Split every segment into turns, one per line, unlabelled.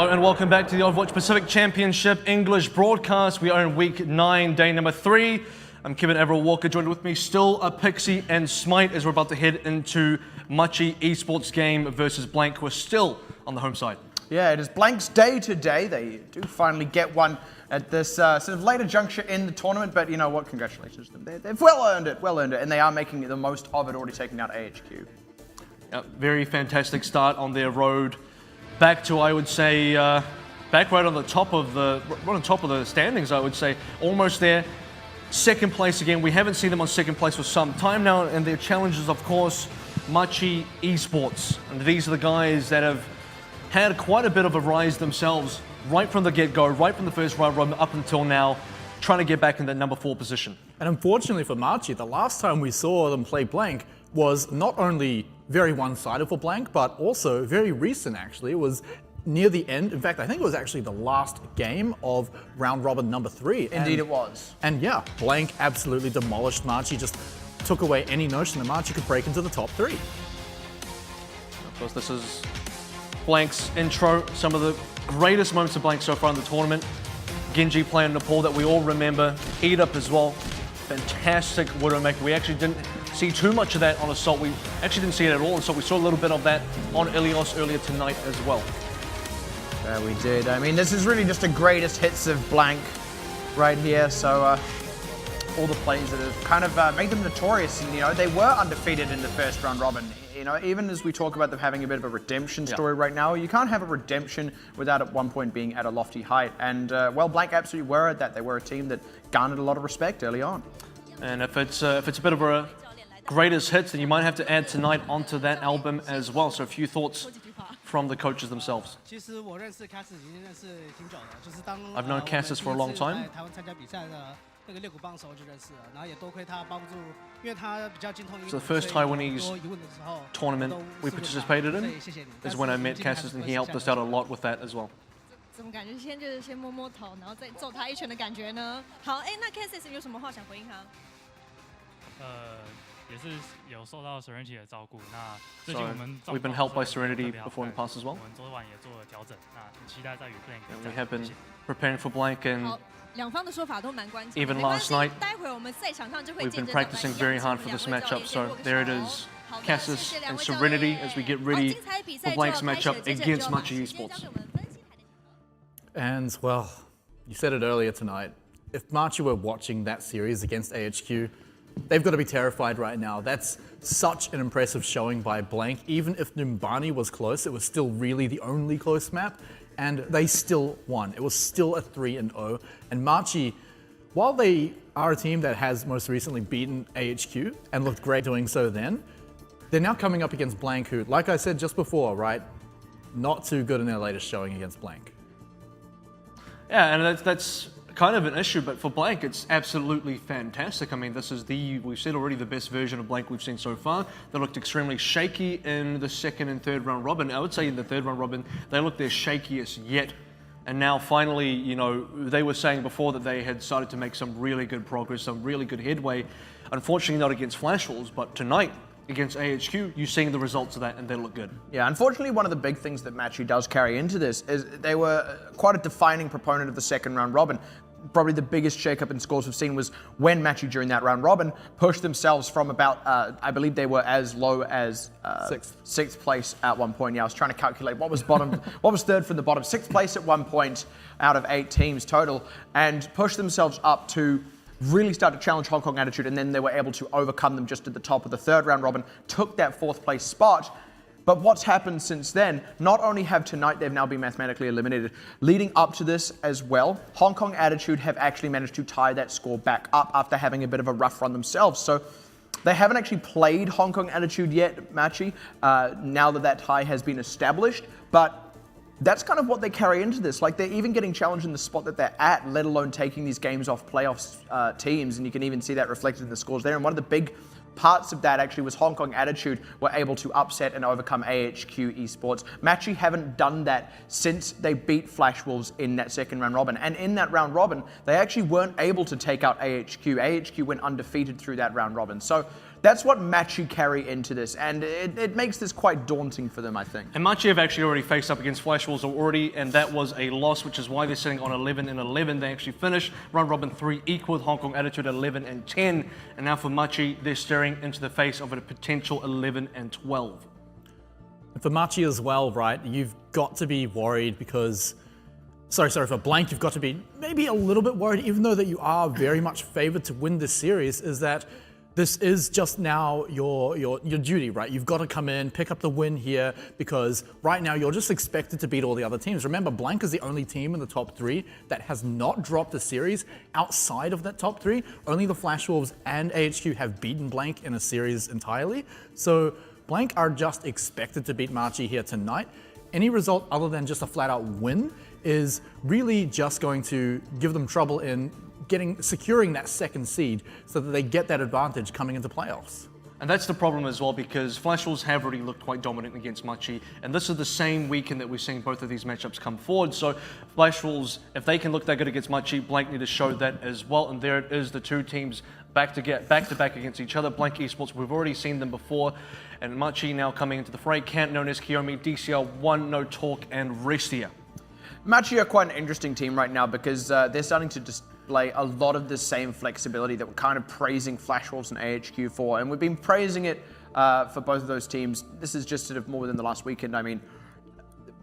Hello and welcome back to the Overwatch Pacific Championship English broadcast. We are in week 9, day number 3. I'm Kevin AVRL Walker, joined with me still a Pixie and Smite as we're about to head into Machi Esports game versus Blank, who are still on the home side.
Yeah, it is Blank's day today. They do finally get one at this sort of later juncture in the tournament, but you know what, congratulations to them. They've well earned it, and they are making the most of it, already taking out AHQ.
Very fantastic start on their road back to, I would say, back right on top of the standings, I would say. Almost there. Second place again. We haven't seen them on second place for some time now, and their challenges, of course, Machi Esports. And these are the guys that have had quite a bit of a rise themselves right from the get-go, right from the first round robin up until now, trying to get back in that number 4 position.
And unfortunately for Machi, the last time we saw them play Blank was not only very one-sided for Blank, but also very recent actually. It was near the end. In fact, I think it was actually the last game of round robin number 3.
Indeed it was.
And yeah, Blank absolutely demolished Machi, just took away any notion that Machi could break into the top 3.
Of course, this is Blank's intro, some of the greatest moments of Blank so far in the tournament. Genji playing Nepal that we all remember, Eat Up as well. Fantastic Widowmaker. We actually didn't see too much of that on Assault. We actually didn't see it at all, and so we saw a little bit of that on Ilios earlier tonight as well.
Yeah, we did. I mean, this is really just the greatest hits of Blank right here. So all the plays that have kind of made them notorious, and you know, they were undefeated in the first round robin. You know, even as we talk about them having a bit of a redemption story right now, you can't have a redemption without at one point being at a lofty height. And well, Blank absolutely were at that. They were a team that garnered a lot of respect early on. And
if it's a bit of a greatest hits, then you might have to add tonight onto that album as well. So a few thoughts from the coaches themselves. I've known Cassis for a long time. So the first Taiwanese tournament we participated in is when I met Cassis, and he helped us out a lot with that as well.
怎么感觉先摸摸头，然后再揍他一拳的感觉呢？好，哎，那 Cassis 有什么话想回应他？
也是有受到 Serenity 的照顾。那最近我们
we've been helped by Serenity before in the past as well.
我们昨晚也做了调整，那很期待在与 Blank。We
have been preparing for Blank and
两方的说法都蛮关键。
even last night
待会我们赛场上就会
we've been practicing very hard for this matchup. So there it is, Cassis and Serenity as we get ready for Blank's matchup against Machi Esports.
And well, you said it earlier tonight. If Machi were watching that series against AHQ, they've got to be terrified right now. That's such an impressive showing by Blank. Even if Numbani was close, it was still really the only close map, and they still won. It was still a 3-0. And Machi, while they are a team that has most recently beaten AHQ and looked great doing so then, they're now coming up against Blank, who, like I said just before, right, not too good in their latest showing against Blank.
Yeah, and that's kind of an issue, but for Blank, it's absolutely fantastic. I mean, this is we've said already, the best version of Blank we've seen so far. They looked extremely shaky in the second and third round robin. I would say in the third round robin, they looked their shakiest yet. And now finally, you know, they were saying before that they had started to make some really good progress, some really good headway. Unfortunately, not against Flash Wolves, but tonight, against AHQ, you're seeing the results of that, and they look good.
Yeah, unfortunately, one of the big things that Machi does carry into this is they were quite a defining proponent of the second round robin. Probably the biggest shakeup in scores we've seen was when Machi, during that round robin, pushed themselves from about, I believe they were as low as sixth place at one point. Yeah, I was trying to calculate what was bottom, what was third from the bottom. 6th place at one point out of 8 teams total, and pushed themselves up to really start to challenge Hong Kong Attitude, and then they were able to overcome them just at the top of the third round robin, took that 4th place spot. But what's happened since then, not only have tonight they've now been mathematically eliminated, leading up to this as well, Hong Kong Attitude have actually managed to tie that score back up after having a bit of a rough run themselves. So they haven't actually played Hong Kong Attitude yet, Machi, now that tie has been established, but that's kind of what they carry into this. Like, they're even getting challenged in the spot that they're at, let alone taking these games off playoffs teams, and you can even see that reflected in the scores there. And one of the big parts of that actually was Hong Kong Attitude were able to upset and overcome AHQ Esports. Machi haven't done that since they beat Flash Wolves in that second round robin. And in that round robin, they actually weren't able to take out AHQ. AHQ went undefeated through that round robin. So that's what Machi carry into this, and it makes this quite daunting for them, I think.
And Machi have actually already faced up against Flash Wolves already, and that was a loss, which is why they're sitting on 11-11. They actually finished round robin 3 equal with Hong Kong Attitude 11-10, and now for Machi, they're staring into the face of a potential 11-12.
For Machi as well, right, you've got to be worried because, sorry, for Blank, you've got to be maybe a little bit worried, even though that you are very much favored to win this series, is that this is just now your duty, right? You've got to come in, pick up the win here, because right now you're just expected to beat all the other teams. Remember, Blank is the only team in the top 3 that has not dropped a series outside of that top 3. Only the Flash Wolves and AHQ have beaten Blank in a series entirely. So Blank are just expected to beat Machi here tonight. Any result other than just a flat-out win is really just going to give them trouble in securing that second seed so that they get that advantage coming into playoffs.
And that's the problem as well, because Flash Wolves have already looked quite dominant against Machi, and this is the same weekend that we're seeing both of these matchups come forward. So Flash Wolves, if they can look that good against Machi, Blank need to show that as well. And there it is, the two teams back to back against each other. Blank Esports, we've already seen them before, and Machi now coming into the fray. Kant, known as Kiyomi, DCL1, No Talk, and Restia.
Machi are quite an interesting team right now because they're starting to display a lot of the same flexibility that we're kind of praising Flash Wolves and AHQ for, and we've been praising it for both of those teams. This is just sort of more within the last weekend. I mean,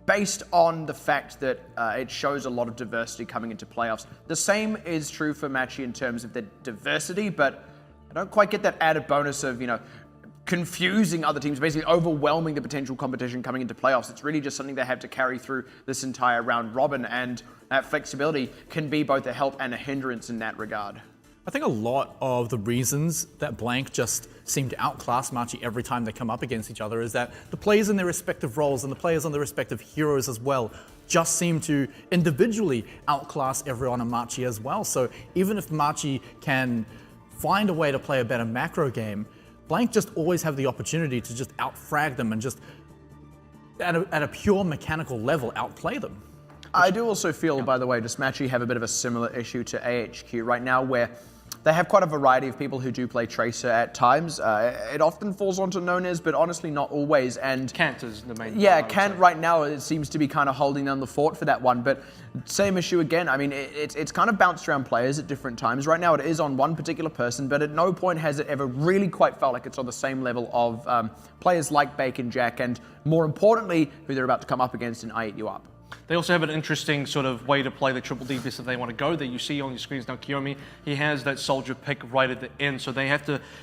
based on the fact that it shows a lot of diversity coming into playoffs. The same is true for Machi in terms of the diversity, but I don't quite get that added bonus of, confusing other teams, basically overwhelming the potential competition coming into playoffs. It's really just something they have to carry through this entire round robin, and that flexibility can be both a help and a hindrance in that regard.
I think a lot of the reasons that Blank just seem to outclass Machi every time they come up against each other is that the players in their respective roles and the players on their respective heroes as well just seem to individually outclass everyone on Machi as well. So even if Machi can find a way to play a better macro game, Blank just always have the opportunity to just outfrag them and just, at a pure mechanical level, outplay them.
I do also feel, by the way, just Machi have a bit of a similar issue to AHQ right now, where they have quite a variety of people who do play Tracer at times. It often falls onto Nonez, but honestly not always. And
Kant is the main.
Yeah, Kant right now, it seems to be kind of holding down the fort for that one. But same issue again. I mean, it's kind of bounced around players at different times. Right now it is on one particular person, but at no point has it ever really quite felt like it's on the same level of players like Bacon Jack, and more importantly, who they're about to come up against in I Eat You Up.
They also have an interesting sort of way to play the triple DPS if they want to go there. You see on your screens now, Kiyomi, he has that soldier pick right at the end, so they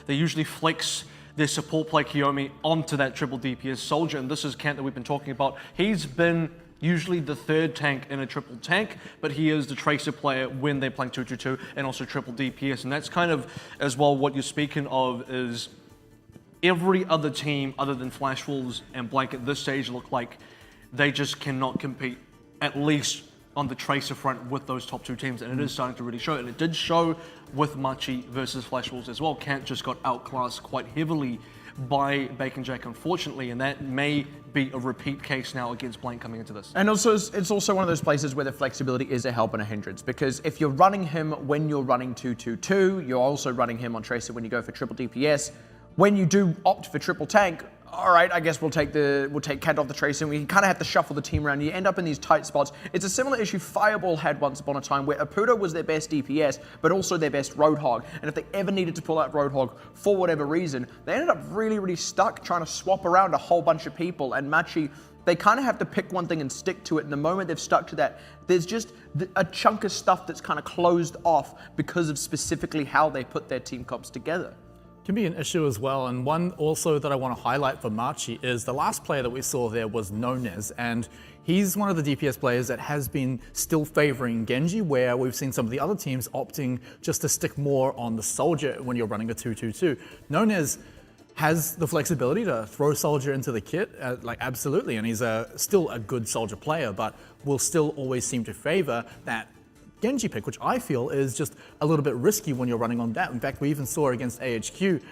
usually flex their support play Kiyomi onto that triple DPS soldier, and this is Kant that we've been talking about. He's been usually the third tank in a triple tank, but he is the Tracer player when they're playing 2-2-2 and also triple DPS, and that's kind of as well what you're speaking of is every other team other than Flash Wolves and Blank at this stage look like they just cannot compete, at least on the Tracer front, with those top two teams, and it is starting to really show. And it did show with Machi versus Flash Wolves as well. Kant just got outclassed quite heavily by Bacon Jack, unfortunately, and that may be a repeat case now against Blank coming into this.
And also, it's also one of those places where the flexibility is a help and a hindrance, because if you're running him when you're running 2-2-2, you're also running him on Tracer when you go for triple DPS. When you do opt for triple tank, all right, I guess we'll take Kant off the Tracer, and we kind of have to shuffle the team around. You end up in these tight spots. It's a similar issue Fireball had once upon a time, where Apudo was their best DPS, but also their best Roadhog. And if they ever needed to pull out Roadhog for whatever reason, they ended up really, really stuck trying to swap around a whole bunch of people. And Machi, they kind of have to pick one thing and stick to it. And the moment they've stuck to that, there's just a chunk of stuff that's kind of closed off because of specifically how they put their team comps together.
Can be an issue as well, and one also that I want to highlight for Machi is the last player that we saw there was Nonez, and he's one of the DPS players that has been still favoring Genji, where we've seen some of the other teams opting just to stick more on the soldier when you're running a 2-2-2. Nonez has the flexibility to throw soldier into the kit, like absolutely, and he's still a good soldier player, but will still always seem to favor that Genji pick, which I feel is just a little bit risky when you're running on that. In fact, we even saw against AHQ,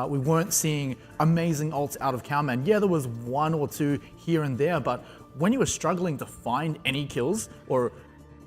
we weren't seeing amazing ults out of Cowman. Yeah, there was 1 or 2 here and there, but when you were struggling to find any kills or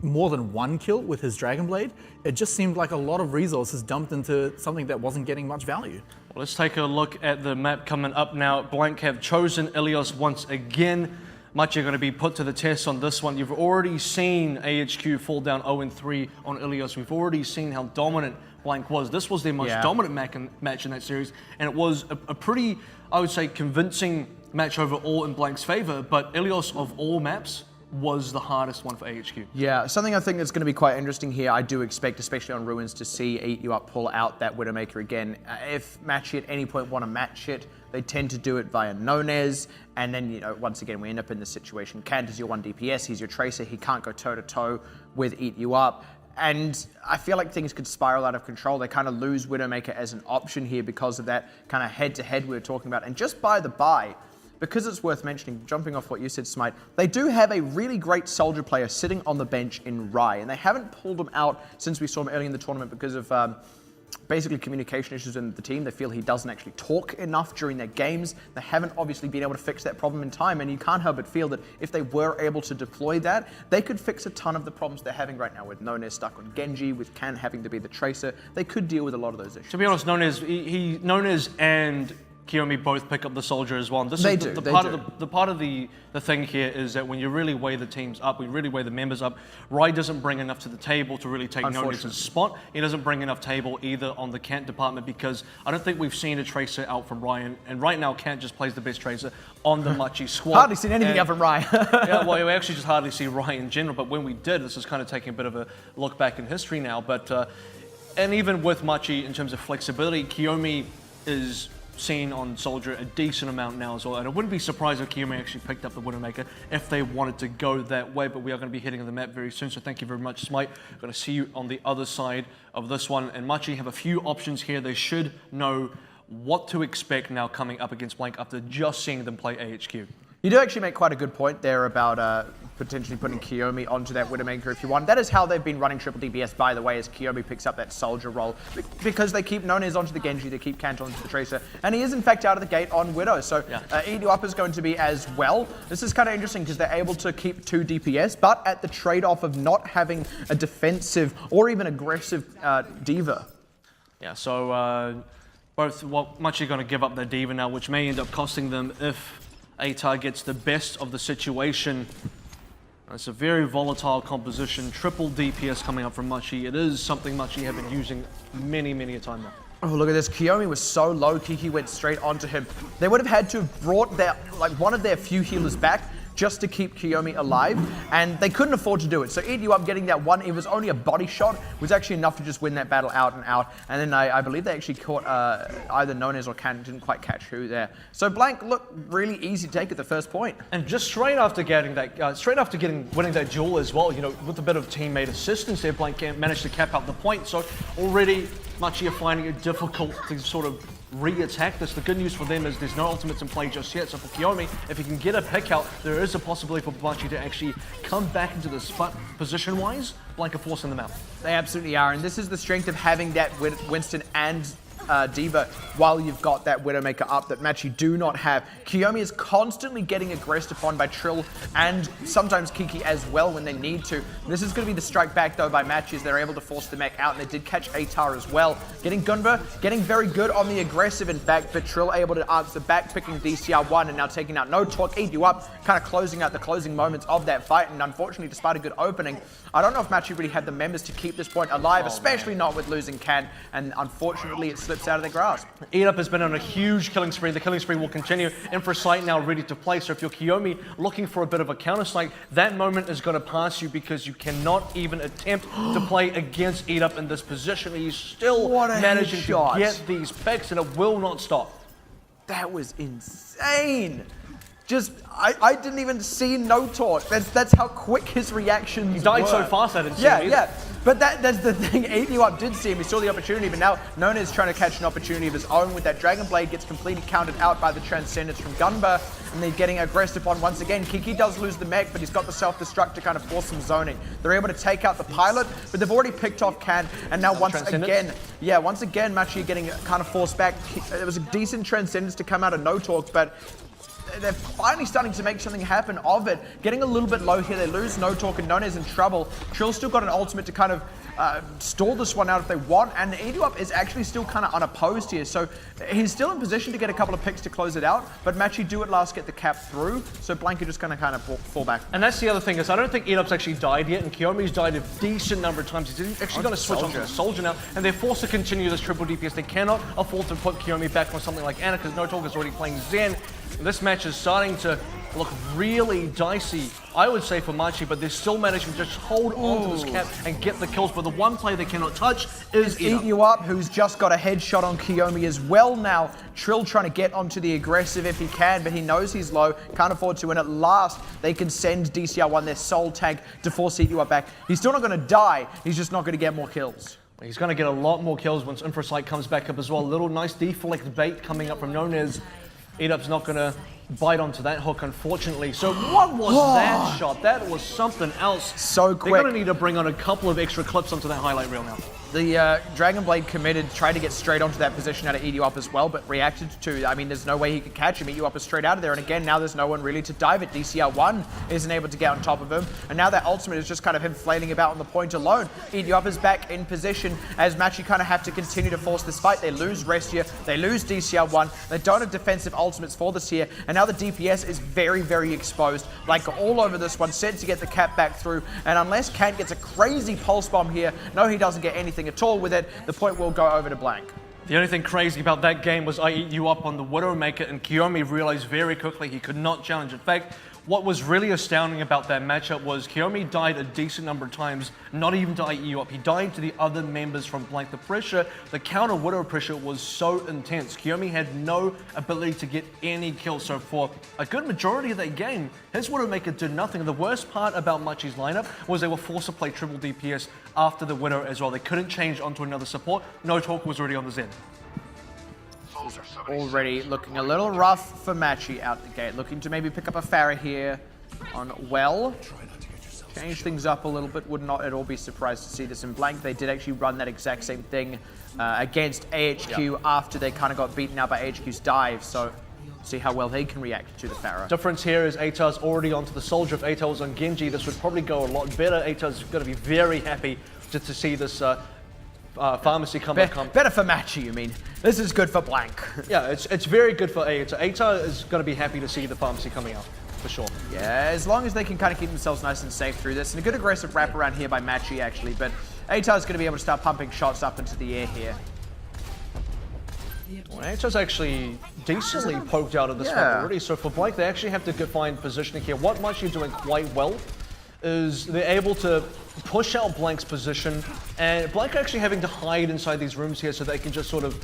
more than 1 kill with his Dragon Blade, it just seemed like a lot of resources dumped into something that wasn't getting much value.
Well, let's take a look at the map coming up now. Blank have chosen Ilios once again. Machi are going to be put to the test on this one. You've already seen AHQ fall down 0-3 on Ilios. We've already seen how dominant Blank was. This was their most dominant match in that series, and it was a pretty, I would say, convincing match overall in Blank's favor, but Ilios of all maps was the hardest one for AHQ.
Yeah, something I think that's going to be quite interesting here, I do expect, especially on Ruins, to see Eat You Up pull out that Widowmaker again. If Machi at any point want to match it, they tend to do it via Nonez, and then, you know, once again, we end up in this situation. Kant is your 1 DPS, he's your Tracer, he can't go toe-to-toe with Eat You Up. And I feel like things could spiral out of control. They kind of lose Widowmaker as an option here because of that kind of head-to-head we were talking about. And just by the by, because it's worth mentioning, jumping off what you said, Smite, they do have a really great Soldier player sitting on the bench in Rai, and they haven't pulled him out since we saw him early in the tournament because of basically communication issues in the team. They feel he doesn't actually talk enough during their games. They haven't obviously been able to fix that problem in time, and you can't help but feel that if they were able to deploy that, they could fix a ton of the problems they're having right now with Nonez stuck on Genji, with Kan having to be the Tracer. They could deal with a lot of those issues.
To be honest, Nonez and Kiyomi both pick up the Soldier as well. And this is the part of the thing here is that when you really weigh the teams up, we really weigh the members up, Rai doesn't bring enough to the table to really take Nonez's spot. He doesn't bring enough table either on the Kant department because I don't think we've seen a Tracer out from Rai. And right now, Kant just plays the best Tracer on the Machi squad.
Hardly seen anything out from Rai.
Yeah, well, we actually just hardly see Rai in general. But when we did, this is kind of taking a bit of a look back in history now. But and even with Machi in terms of flexibility, Kiyomi is seen on Soldier a decent amount now as well, and I wouldn't be surprised if Kiyomi actually picked up the Widowmaker if they wanted to go that way, but we are going to be hitting the map very soon, so thank you very much, Smite. Going to see you on the other side of this one, and Machi have a few options here. They should know what to expect now coming up against Blank after just seeing them play AHQ.
You do actually make quite a good point there about potentially putting Kiyomi onto that Widowmaker if you want. That is how they've been running triple DPS, by the way, as Kiyomi picks up that Soldier role. Because they keep Nonez onto the Genji, they keep Kant onto the Tracer, and he is in fact out of the gate on Widow. So Eat You Up is going to be as well. This is kind of interesting because they're able to keep 2 DPS, but at the trade-off of not having a defensive or even aggressive D.Va.
Yeah, so both Machi are going to give up their D.Va now, which may end up costing them if ATAR gets the best of the situation. It's a very volatile composition. Triple DPS coming up from Machi. It is something Machi have been using many a time now.
Oh, look at this. Kiyomi was so low, Kiki went straight onto him. They would have had to have brought their, one of their few healers back just to keep Kiyomi alive, and they couldn't afford to do it. So Eat You Up getting that one, it was only a body shot, was actually enough to just win that battle out and out. And then I believe they actually caught either Nonez or Kan, didn't quite catch who there. So Blank looked really easy to take at the first point.
And just straight after getting that, winning that duel as well, you know, with a bit of teammate assistance there, Blank managed to cap out the point. So already Machi are finding it difficult to sort of re-attack this. The good news for them is there's no ultimates in play just yet, so for Kiyomi, if he can get a pick out, there is a possibility for Machi to actually come back into this, but position-wise, Blank are forcing them out.
They absolutely are, and this is the strength of having that Winston and D.Va while you've got that Widowmaker up that Machi do not have. Kiyomi is constantly getting aggressed upon by Trill and sometimes Kiki as well when they need to. This is going to be the strike back though by Machi as they're able to force the mech out, and they did catch ATAR as well. Getting Gunva, getting very good on the aggressive in fact, but Trill able to answer back, picking DCR1 and now taking out No Talk, Eat You Up, kind of closing out the closing moments of that fight, and unfortunately despite a good opening, I don't know if Machi really had the members to keep this point alive, especially not with losing Kan, and unfortunately it slips out of their grasp.
Eat Up has been on a huge killing spree. The killing spree will continue. Infra Sight now ready to play. So if you're Kiyomi looking for a bit of a counter sight, that moment is going to pass you because you cannot even attempt to play against Eat Up in this position. He's still managing to get these picks, and it will not stop.
That was insane. I didn't even see no talk. That's how quick his reactions
He died
were.
so fast I didn't see
Yeah,
him either.
yeah. But that's the thing. Ilios did see him. He saw the opportunity, but now Nona is trying to catch an opportunity of his own with that Dragon Blade. Gets completely countered out by the Transcendence from Gunba, and they're getting aggressive on once again. Kiki does lose the mech, but he's got the self-destruct to kind of force some zoning. They're able to take out the pilot, but they've already picked off Can, and now once again, Machi getting kind of forced back. It was a decent Transcendence to come out of no talk, but they're finally starting to make something happen of it. Getting a little bit low here. They lose no talk and Nona's in trouble. Trill's still got an ultimate to kind of stall this one out if they want, and Ilios is actually still kind of unopposed here, so he's still in position to get a couple of picks to close it out, but Machi do at last get the cap through, so Blank are just going to kind of fall back.
And that's the other thing is I don't think Ilios actually died yet, and Kiyomi's died a decent number of times. He's actually going to switch onto the Soldier now, and they're forced to continue this triple DPS. They cannot afford to put Kiyomi back on something like Ana because No Talk is already playing Zen. And this match is starting to look really dicey, I would say, for Machi, but they're still managing to just hold on to this cap and get the kills. But the one player they cannot touch is
Ilios, who's just got a headshot on Kiyomi as well now. Trill trying to get onto the aggressive if he can, but he knows he's low, can't afford to, and at last they can send DCR1 their soul tag to force Ilios back. He's still not going to die, he's just not going to get more kills.
He's going to get a lot more kills once Infrasight comes back up as well. A little nice deflect bait coming up from Nonez. Edup's not going to bite onto that hook, unfortunately. So what was that shot? That was something else.
So quick.
They're going to need to bring on a couple of extra clips onto that highlight reel now.
The Dragon Blade committed, tried to get straight onto that position out of Ilios as well, but reacted to, I mean, there's no way he could catch him. Ilios is straight out of there, and again, now there's no one really to dive it. DCR1 isn't able to get on top of him, and now that ultimate is just kind of him flailing about on the point alone. Ilios is back in position as Machi kind of have to continue to force this fight. They lose Restia, they lose DCR1, they don't have defensive ultimates for this here, and now the DPS is very, very exposed. Like all over this one, set to get the cap back through, and unless Kant gets a crazy pulse bomb here, no, he doesn't get anything at all with it, the point will go over to Blank.
The only thing crazy about that game was I eat you up on the Widowmaker, and Kiyomi realized very quickly he could not challenge. In fact, what was really astounding about that matchup was Kiyomi died a decent number of times, not even to IE you up. He died to the other members from Blank. The pressure, the counter Widow pressure was so intense. Kiyomi had no ability to get any kills. So for a good majority of that game, his Widowmaker did nothing. The worst part about Machi's lineup was they were forced to play triple DPS after the Widow as well. They couldn't change onto another support. No Talk was already on the Zen.
Already looking a little rough for Machi out the gate. Looking to maybe pick up a Pharah here on Well. Change things up a little bit. Would not at all be surprised to see this in Blank. They did actually run that exact same thing against AHQ after they kind of got beaten out by AHQ's dive. So see how well they can react to the Pharah.
Difference here is Atar's already onto the Soldier. If Atar was on Genji, this would probably go a lot better. Atar's going to be very happy just to see this pharmacy come.
Better for Machi, you mean? This is good for Blank.
Yeah, it's very good for Atar. Atar is going to be happy to see the pharmacy coming out, for sure.
Yeah, as long as they can kind of keep themselves nice and safe through this. And a good aggressive wraparound here by Machi, actually. But Atar's going to be able to start pumping shots up into the air here.
Well, Atar's actually decently poked out of this one already. So for Blank, they actually have to find positioning here. What Machi are doing quite well is they're able to push out Blank's position, and Blank are actually having to hide inside these rooms here so they can just sort of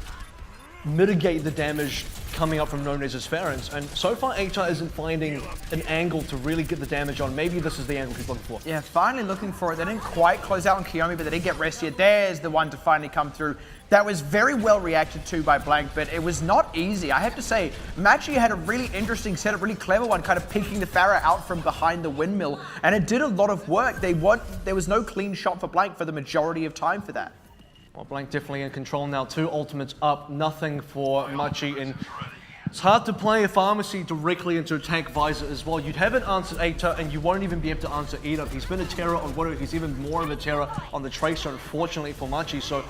mitigate the damage coming up from Nonez's Pharahs. And so far, Atar isn't finding an angle to really get the damage on. Maybe this is the angle he's looking for.
Yeah, finally looking for it. They didn't quite close out on Kiyomi, but they did get Restia. There's the one to finally come through. That was very well reacted to by Blank, but it was not easy. I have to say, Machi had a really interesting setup, really clever one, kind of peeking the Pharah out from behind the windmill, and it did a lot of work. There was no clean shot for Blank for the majority of time for that.
Well, Blank definitely in control now. 2 ultimates up, nothing for Machi, and it's hard to play a pharmacy directly into attack visor as well. You'd haven't answered Atar, and you won't even be able to answer Edop. He's been a terror on Widow. He's even more of a terror on the Tracer, unfortunately for Machi. So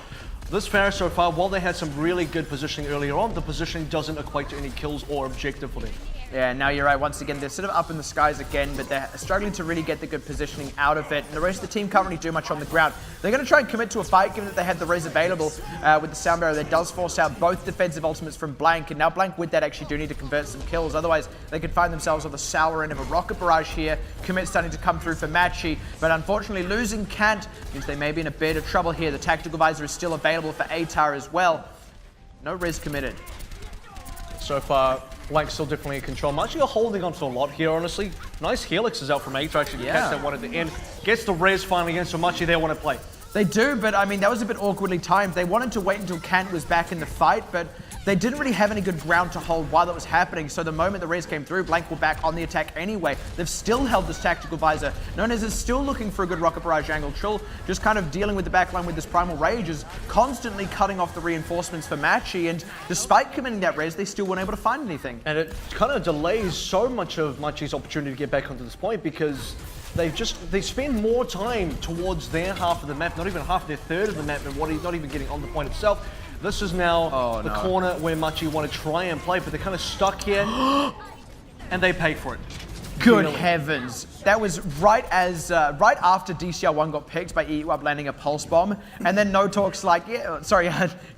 this Pharah so far, while they had some really good positioning earlier on, the positioning doesn't equate to any kills or objective for them.
Yeah, now you're right. Once again, they're sort of up in the skies again, but they're struggling to really get the good positioning out of it. And the rest of the team can't really do much on the ground. They're going to try and commit to a fight, given that they have the res available with the sound barrier. That does force out both defensive ultimates from Blank. And now Blank with that actually do need to convert some kills. Otherwise, they could find themselves on the sour end of a rocket barrage here. Commit starting to come through for Machi. But unfortunately, losing Kant means they may be in a bit of trouble here. The tactical visor is still available for Atar as well. No res committed.
So far, Blank's still definitely in control. Machi are holding on to a lot here, honestly. Nice helix is out from A to actually catch that one at the end. Gets the res finally in, so Machi there want to play.
They do, but I mean, that was a bit awkwardly timed. They wanted to wait until Kant was back in the fight, but they didn't really have any good ground to hold while that was happening. So the moment the res came through, Blank were back on the attack anyway. They've still held this tactical visor. Nonez is still looking for a good rocket barrage angle. Trill just kind of dealing with the backline with this primal rage, is constantly cutting off the reinforcements for Machi, and despite committing that res, they still weren't able to find anything.
And it kind of delays so much of Machi's opportunity to get back onto this point because they spend more time towards their half of the map, not even half, their third of the map, and not even getting on the point itself. This is now the corner where Machi want to try and play, but they're kind of stuck here, and they pay for it.
Good heavens. That was right after DCR1 got picked by EU up landing a pulse bomb, and then No Talk's like,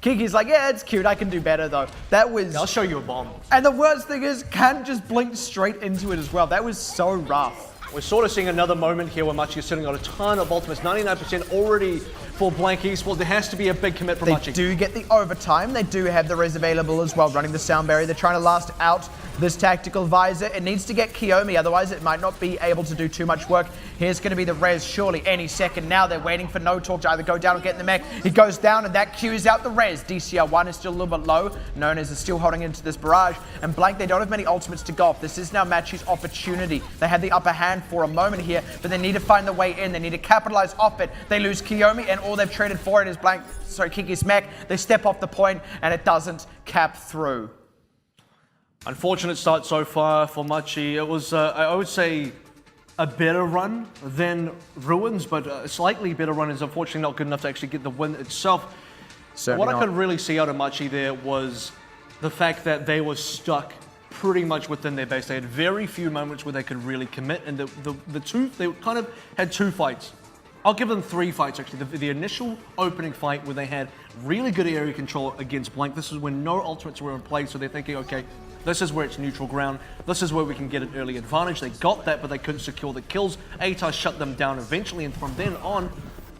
Kiki's like, yeah, it's cute, I can do better though. That was...
I'll show you a bomb.
And the worst thing is, Kant just blinked straight into it as well. That was so rough.
We're sort of seeing another moment here where Machi is sitting on a ton of ultimates, 99% already for Blank Esports. There has to be a big commit from Machi.
They do get the overtime. They do have the res available as well, running the sound barrier. They're trying to last out this tactical visor. It needs to get Kiyomi, otherwise it might not be able to do too much work. Here's going to be the res surely any second now. They're waiting for No Talk to either go down or get in the mech. He goes down and that cues out the res. DCR1 is still a little bit low. Nonez is still holding into this barrage. And Blank, they don't have many ultimates to go off. This is now Machi's opportunity. They had the upper hand for a moment here, but they need to find the way in. They need to capitalize off it. They lose Kiyomi, and all they've traded for it is Kiki's mech. They step off the point, and it doesn't cap through.
Unfortunate start so far for Machi. It was, I would say, a better run than Ruins, but a slightly better run is unfortunately not good enough to actually get the win itself. What I could really see out of Machi there was the fact that they were stuck pretty much within their base. They had very few moments where they could really commit, and they kind of had two fights. I'll give them three fights actually. The initial opening fight where they had really good area control against Blank. This is when no ultimates were in play, so they're thinking, okay, this is where it's neutral ground. This is where we can get an early advantage. They got that, but they couldn't secure the kills. ATAR shut them down eventually, and from then on,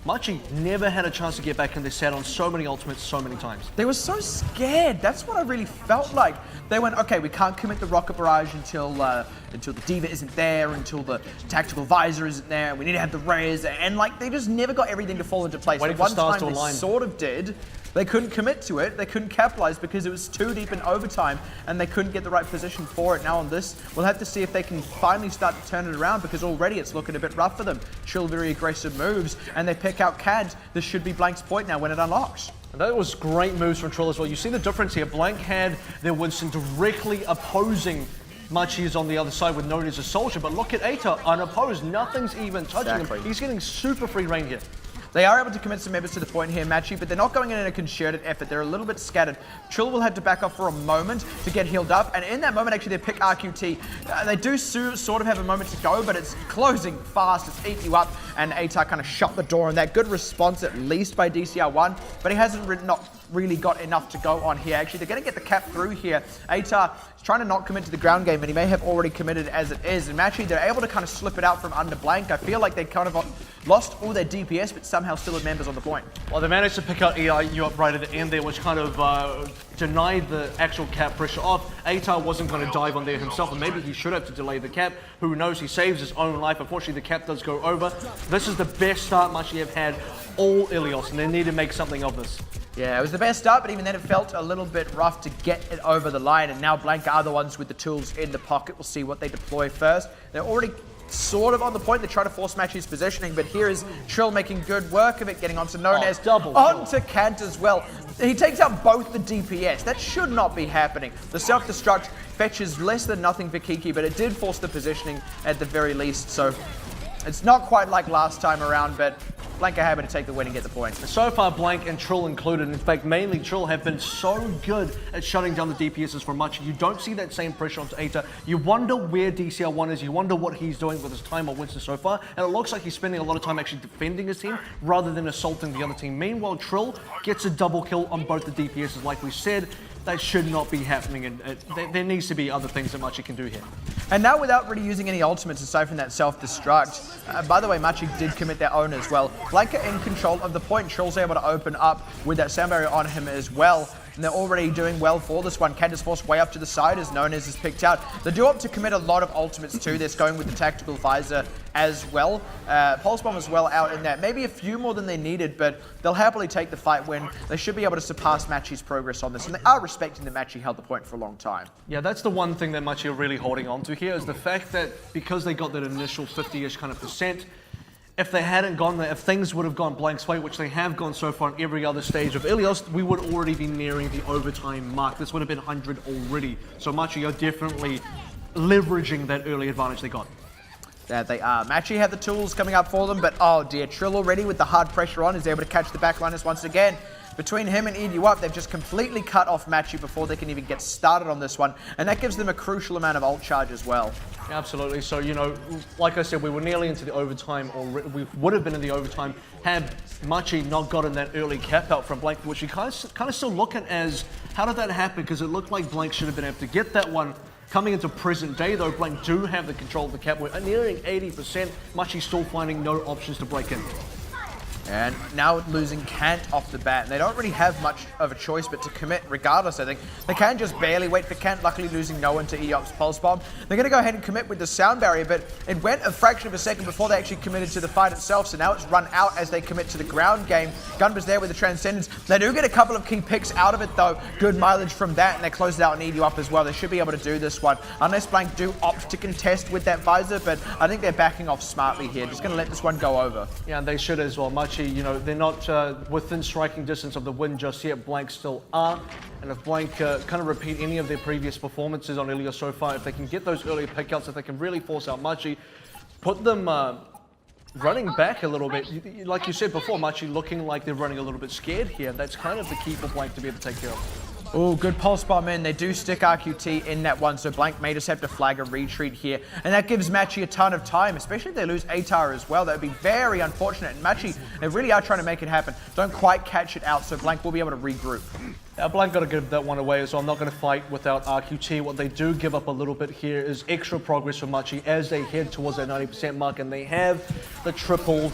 Machi never had a chance to get back, and they sat on so many ultimates so many times.
They were so scared. That's what I really felt like. They went, okay, we can't commit the rocket barrage until the diva isn't there, until the tactical visor isn't there. We need to have the res, and like they just never got everything to fall into place.
Waiting
the
for
one
stars
time
to align.
they sort of did. They couldn't commit to it, they couldn't capitalize because it was too deep in overtime and they couldn't get the right position for it. Now on this, we'll have to see if they can finally start to turn it around because already it's looking a bit rough for them. Trill very aggressive moves and they pick out Cad. This should be Blank's point now when it unlocks.
And that was great moves from Trill as well. You see the difference here. Blank had their Winston directly opposing Machi is on the other side with Node as a soldier, but look at ATAR unopposed. Nothing's even touching him. He's getting super free reign here.
They are able to commit some members to the point here, Machi, but they're not going in a concerted effort. They're a little bit scattered. Trill will have to back off for a moment to get healed up, and in that moment, actually, they pick RQT. They do sort of have a moment to go, but it's closing fast. It's eating you up, and ATAR kind of shut the door on that. Good response, at least, by DCR1, but he hasn't not really got enough to go on here. Actually, they're going to get the cap through here. ATAR is trying to not commit to the ground game, and he may have already committed as it is. And Machi, they're able to kind of slip it out from under Blank. I feel like they kind of lost all their DPS, but somehow still had members on the point.
Well, they managed to pick out EIU up right at the end there, which kind of denied the actual cap pressure off. ATAR wasn't going to dive on there himself, and maybe he should have to delay the cap. Who knows? He saves his own life. Unfortunately, the cap does go over. This is the best start Machi have had all Ilios, and they need to make something of this.
Yeah, it was the best start, but even then it felt a little bit rough to get it over the line, and now Blank are the ones with the tools in the pocket. We'll see what they deploy first. They're already sort of on the point. They try to force Machi's positioning, but here is Trill making good work of it, getting onto Nonez, onto Kant as well. He takes out both the DPS. That should not be happening. The self-destruct fetches less than nothing for Kiki, but it did force the positioning at the very least, so it's not quite like last time around, but Blank are happy to take the win and get the point.
So far, Blank and Trill included, in fact, mainly Trill, have been so good at shutting down the DPSs for Machi. You don't see that same pressure onto ATAR. You wonder where DCR1 is. You wonder what he's doing with his time on Winston so far. And it looks like he's spending a lot of time actually defending his team rather than assaulting the other team. Meanwhile, Trill gets a double kill on both the DPSs, like we said. That should not be happening, and there needs to be other things that Machi can do here.
And now without really using any ultimates aside from that self-destruct, by the way, Machi did commit their own as well. Blank are in control of the point. Trill's able to open up with that sound barrier on him as well. and they're already doing well for this one. Candace forced way up to the side as Nonez is picked out. They do opt to commit a lot of ultimates too. They're going with the tactical visor as well. Pulse Bomb as well out in that. Maybe a few more than they needed, but they'll happily take the fight win. They should be able to surpass Machi's progress on this, and they are respecting that Machi held the point for a long time.
Yeah, that's the one thing that Machi are really holding on to here is the fact that because they got that initial 50-ish kind of percent, if they hadn't gone there, if things would have gone Blank's way, which they have gone so far in every other stage of Ilios, we would already be nearing the overtime mark. This would have been 100 already. So Machi are definitely leveraging that early advantage they got.
There they are. Machi had the tools coming up for them, but oh dear, Trill already with the hard pressure on is able to catch the backliners once again. Between him and EduUp, they've just completely cut off Machi before they can even get started on this one, and that gives them a crucial amount of ult charge as well.
Absolutely. So, you know, like I said, we were nearly into the overtime, or we would have been in the overtime had Machi not gotten that early cap out from Blank, which you kind of still look at as, how did that happen? Because it looked like Blank should have been able to get that one. Coming into present day, though, Blank do have the control of the cap. We're nearing 80%. Machi still finding no options to break in.
And now losing Kant off the bat. They don't really have much of a choice but to commit regardless, I think. They can just barely wait for Kant, luckily losing no one to EOP's Pulse Bomb. They're going to go ahead and commit with the sound barrier, but it went a fraction of a second before they actually committed to the fight itself, so now it's run out as they commit to the ground game. Gunba's there with the Transcendence. They do get a couple of key picks out of it, though. Good mileage from that, and they close it out and EduUp as well. They should be able to do this one, unless Blank do opt to contest with that visor, but I think they're backing off smartly here. Just going to let this one go over.
Yeah, and they should as well. Machi, you know, they're not within striking distance of the win just yet. Blank still are. And if Blank kind of repeat any of their previous performances on Ilios so far, if they can get those early pickouts, if they can really force out Machi, put them running back a little bit. Like you said before, Machi looking like they're running a little bit scared here. That's kind of the key for Blank to be able to take care of.
Oh, good Pulse Bomb in. They do stick RQT in that one, so Blank may just have to flag a retreat here. And that gives Machi a ton of time, especially if they lose ATAR as well. That would be very unfortunate. And Machi, they really are trying to make it happen. Don't quite catch it out, so Blank will be able to regroup.
Blank got to give that one away, so I'm not going to fight without RQT. What they do give up a little bit here is extra progress for Machi as they head towards that 90% mark, and they have the triple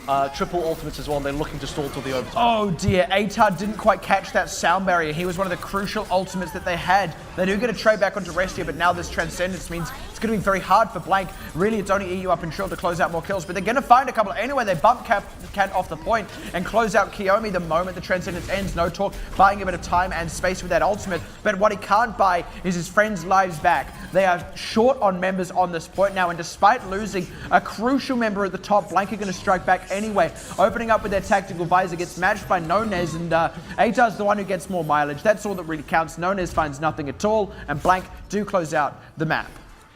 ultimates as well, and they're looking to stall till the overtime.
Oh dear, ATAR didn't quite catch that sound barrier. He was one of the crucial ultimates that they had. They do get a trade back onto Restia, but now this Transcendence means it's going to be very hard for Blank. Really, it's only EduUp and Trill to close out more kills, but they're going to find a couple. Anyway, they bump Kant off the point and close out Kiyomi the moment the Transcendence ends. No talk, buying a bit of time and space with that ultimate, but what he can't buy is his friends' lives back. They are short on members on this point now, and despite losing a crucial member at the top, Blank are going to strike back anyway. Opening up with their tactical visor gets matched by Nonez, and ATAR's the one who gets more mileage. That's all that really counts. Nonez finds nothing at all, and Blank do close out the map.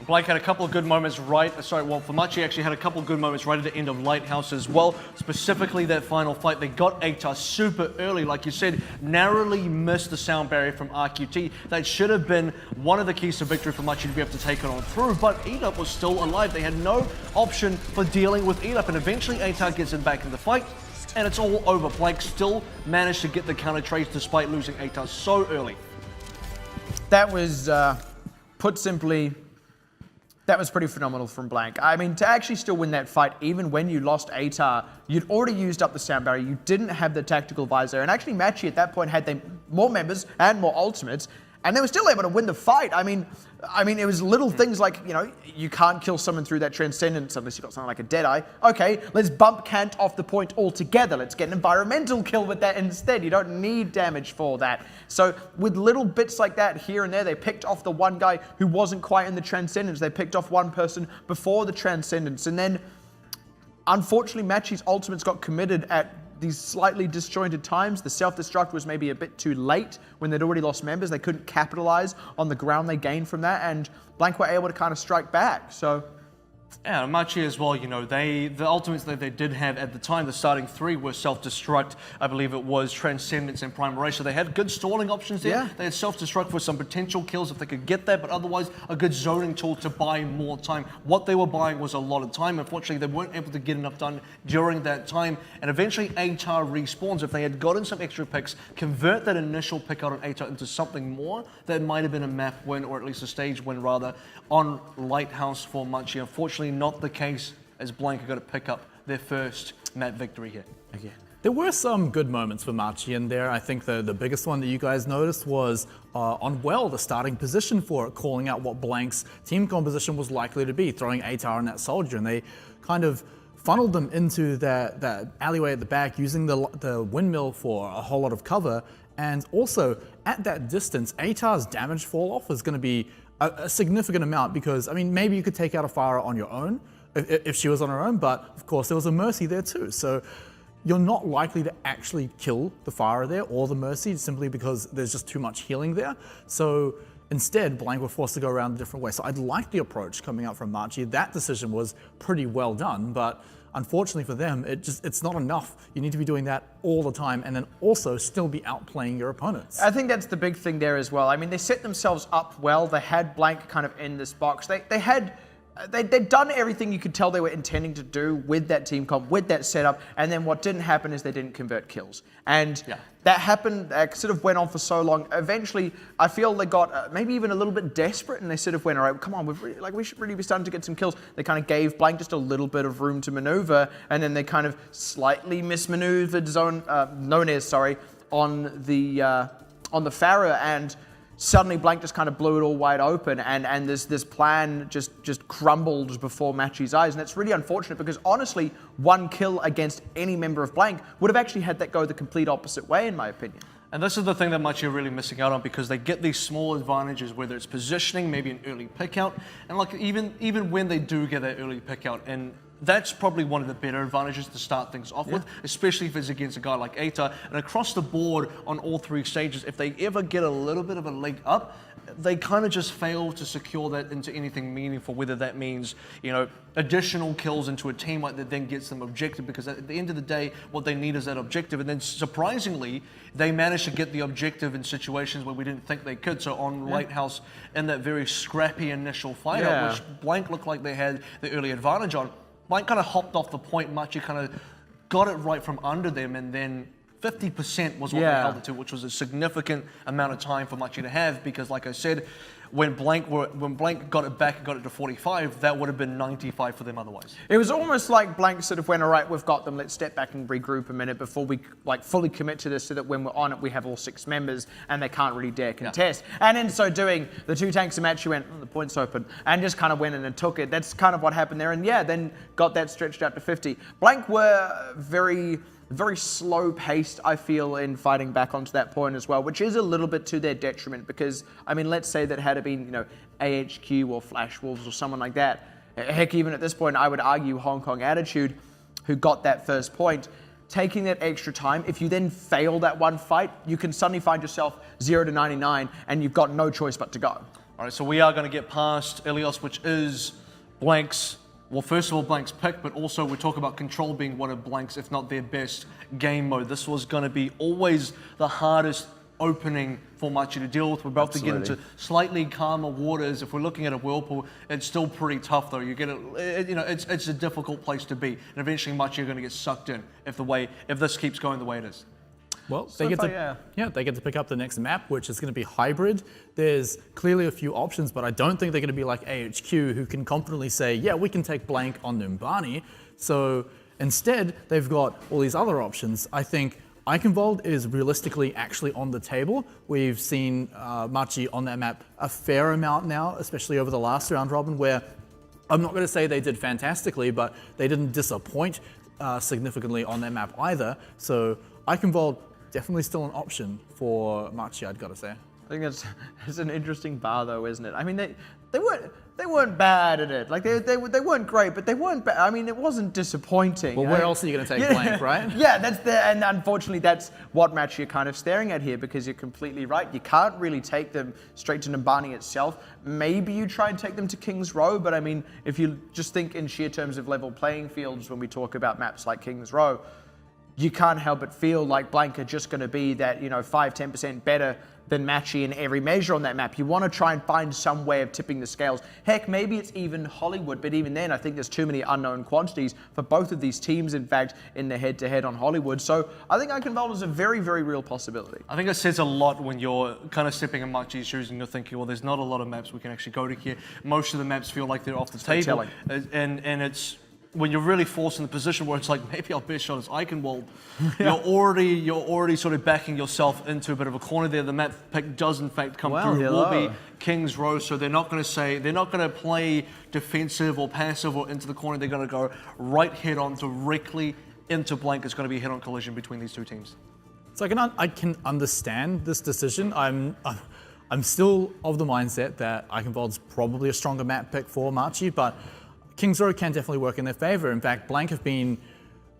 Blank had a couple of good moments for Machi actually had a couple of good moments right at the end of Lighthouse as well. Specifically that final fight, they got ATAR super early, like you said, narrowly missed the sound barrier from RQT. That should have been one of the keys to victory for Machi to be able to take it on through, but EduUp was still alive. They had no option for dealing with EduUp, and eventually ATAR gets him back in the fight, and it's all over. Blank still managed to get the counter trades despite losing ATAR so early.
That was, put simply, that was pretty phenomenal from Blank. I mean, to actually still win that fight, even when you lost ATAR, you'd already used up the sound barrier, you didn't have the tactical visor, and actually Machi at that point had more members and more ultimates, and they were still able to win the fight. I mean, it was little things like, you know, you can't kill someone through that Transcendence unless you've got something like a Deadeye. Okay, let's bump Kant off the point altogether. Let's get an environmental kill with that instead. You don't need damage for that. So with little bits like that here and there, they picked off the one guy who wasn't quite in the Transcendence. They picked off one person before the Transcendence. And then, unfortunately, Machi's ultimates got committed at these slightly disjointed times. The self-destruct was maybe a bit too late when they'd already lost members. They couldn't capitalize on the ground they gained from that, and Blank were able to kind of strike back. So
Yeah, Machi as well, you know, the ultimates that they did have at the time, the starting three were self-destruct, I believe it was Transcendence and Prime Race, so they had good stalling options there.
Yeah.
They had self-destruct for some potential kills if they could get that, but otherwise a good zoning tool to buy more time. What they were buying was a lot of time. Unfortunately, they weren't able to get enough done during that time, and eventually ATAR respawns. If they had gotten some extra picks, convert that initial pick out on ATAR into something more, that might have been a map win, or at least a stage win rather, on Lighthouse for Machi. Unfortunately, not the case, as Blank are going to pick up their first map victory here.
Again.
There were some good moments for Machi in there. I think the biggest one that you guys noticed was on Well, the starting position for it, calling out what Blank's team composition was likely to be, throwing ATAR on that soldier, and they kind of funneled them into that alleyway at the back, using the windmill for a whole lot of cover. And also, at that distance, ATAR's damage fall off is going to be a significant amount, because, I mean, maybe you could take out a Farah on your own if she was on her own, but of course there was a Mercy there too. So you're not likely to actually kill the Farah there or the Mercy, simply because there's just too much healing there. So instead, Blank were forced to go around a different way. So I'd like the approach coming out from Machi. That decision was pretty well done, but unfortunately for them, it's not enough. You need to be doing that all the time, and then also still be outplaying your opponents.
I think that's the big thing there as well. I mean, they set themselves up well. They had Blank kind of in this box. They'd done everything you could tell they were intending to do with that team comp, with that setup, and then what didn't happen is they didn't convert kills. And that happened, sort of went on for so long. Eventually, I feel they got maybe even a little bit desperate, and they sort of went, all right, come on, we should really be starting to get some kills. They kind of gave Blank just a little bit of room to maneuver, and then they kind of slightly mismaneuvered Nonez, on the Farah, and suddenly Blank just kind of blew it all wide open, and this plan just crumbled before Machi's eyes. And it's really unfortunate, because honestly, one kill against any member of Blank would have actually had that go the complete opposite way, in my opinion.
And this is the thing that Machi are really missing out on, because they get these small advantages, whether it's positioning, maybe an early pick out, and like even when they do get that early pick out, and that's probably one of the better advantages to start things off with, especially if it's against a guy like ATAR. And across the board on all three stages, if they ever get a little bit of a leg up, they kind of just fail to secure that into anything meaningful, whether that means, you know, additional kills into a team like that then gets them objective, because at the end of the day, what they need is that objective. And then surprisingly, they managed to get the objective in situations where we didn't think they could. So on Lighthouse, in that very scrappy initial fight up, which Blank looked like they had the early advantage on, Blank kind of hopped off the point. Machi kind of got it right from under them, and then 50% was what they held it to, which was a significant amount of time for Machi to have, because like I said, when Blank got it back and got it to 45, that would have been 95 for them otherwise.
It was almost like Blank sort of went, all right, we've got them, let's step back and regroup a minute before we fully commit to this, so that when we're on it, we have all 6 members and they can't really dare contest. And in so doing, the 2 tanks of Machi went, the point's open, and just kind of went in and took it. That's kind of what happened there, and then got that stretched out to 50. Blank were very slow-paced, I feel, in fighting back onto that point as well, which is a little bit to their detriment, because, I mean, let's say that had it been, you know, AHQ or Flash Wolves or someone like that, heck, even at this point, I would argue Hong Kong Attitude, who got that first point, taking that extra time, if you then fail that one fight, you can suddenly find yourself 0 to 99, and you've got no choice but to go.
All right, so we are going to get past Ilios, which is Blank's, well, first of all, Blank's pick, but also we talk about Control being one of Blank's, if not their best game mode. This was going to be always the hardest opening for Machi to deal with. We're about to get into slightly calmer waters. If we're looking at a whirlpool, it's still pretty tough though. You get it, you know, it's a difficult place to be, and eventually Machi are going to get sucked in if this keeps going the way it is.
Well, they get to pick up the next map, which is going to be hybrid. There's clearly a few options, but I don't think they're going to be like AHQ, who can confidently say, yeah, we can take Blank on Numbani. So instead, they've got all these other options. I think Eichenwald is realistically actually on the table. We've seen Machi on that map a fair amount now, especially over the last round robin, where I'm not going to say they did fantastically, but they didn't disappoint significantly on that map either. So Eichenwald definitely still an option for Machi, I'd got to say.
I think it's an interesting bar though, isn't it? I mean, they weren't bad at it. Like they weren't great, but they weren't bad. I mean, it wasn't disappointing.
Well, where else are you going to take Blank, right?
Yeah, and unfortunately that's what Machi are kind of staring at here, because you're completely right. You can't really take them straight to Numbani itself. Maybe you try and take them to King's Row, but I mean, if you just think in sheer terms of level playing fields when we talk about maps like King's Row, you can't help but feel like Blank are just going to be that, you know, 5-10% better than Machi in every measure on that map. You want to try and find some way of tipping the scales. Heck, maybe it's even Hollywood, but even then I think there's too many unknown quantities for both of these teams, in fact, in the head-to-head on Hollywood. So I think Eichenwald is a very, very real possibility.
I think it says a lot when you're kind of stepping in Machi's shoes and you're thinking, well, there's not a lot of maps we can actually go to here. Most of the maps feel like they're off the table. And it's when you're really forced in the position where it's like, maybe our best shot is Eichenwald, you're already sort of backing yourself into a bit of a corner there. The map pick does in fact come through. It will be King's Row, so they're not going to play defensive or passive or into the corner. They're going to go right head on directly into blank. It's going to be a head-on collision between these two teams.
So I can understand this decision. I'm still of the mindset that Eichenwald's probably a stronger map pick for Machi, but King's Row can definitely work in their favor. In fact, Blank have been,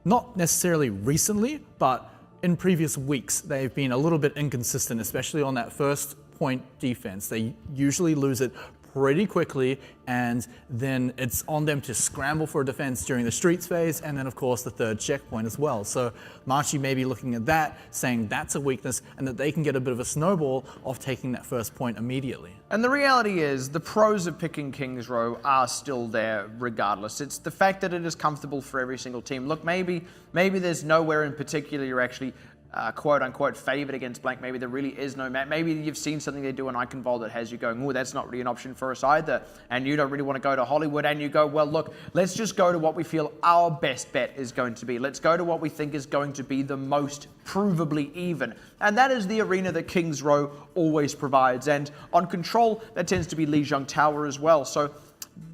not necessarily recently, but in previous weeks, they've been a little bit inconsistent, especially on that first point defense. They usually lose it pretty quickly, and then it's on them to scramble for a defense during the streets phase, and then of course the third checkpoint as well. So Machi may be looking at that, saying that's a weakness, and that they can get a bit of a snowball of taking that first point immediately.
And the reality is, the pros of picking King's Row are still there regardless. It's the fact that it is comfortable for every single team. Look, maybe there's nowhere in particular you're actually quote-unquote favored against blank. Maybe there really is no map. Maybe you've seen something they do in Eichenwald that has you going, oh, that's not really an option for us either. And you don't really want to go to Hollywood, and you go, well, look, let's just go to what we feel our best bet is going to be. Let's go to what we think is going to be the most provably even. And that is the arena that King's Row always provides. And on Control, that tends to be Lijiang Tower as well. So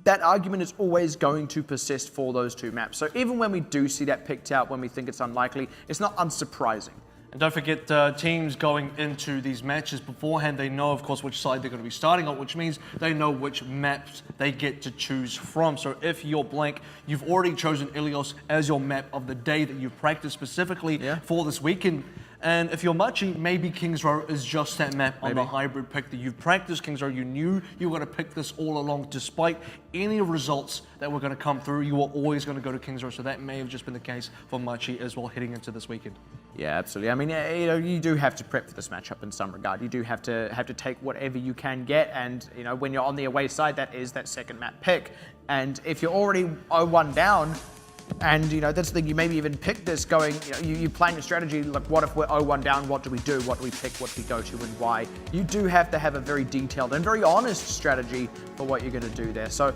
that argument is always going to persist for those two maps. So even when we do see that picked out, when we think it's unlikely, it's not unsurprising.
And don't forget, teams going into these matches beforehand, they know, of course, which side they're going to be starting on, which means they know which maps they get to choose from. So if you're blank, you've already chosen Ilios as your map of the day that you've practiced specifically for this weekend. And if you're Machi, maybe King's Row is just that map on the hybrid pick that you've practiced. King's Row, you knew you were going to pick this all along. Despite any results that were going to come through, you were always going to go to King's Row. So that may have just been the case for Machi as well heading into this weekend.
Yeah, absolutely. I mean, you know, you do have to prep for this matchup in some regard. You do have to take whatever you can get, and you know, when you're on the away side, that is that second map pick. And if you're already 0-1 down, and you know, that's the thing, you maybe even pick this going, you know, you plan your strategy, like what if we're 0-1 down, what do we do, what do we pick, what do we go to, and why? You do have to have a very detailed and very honest strategy for what you're going to do there. So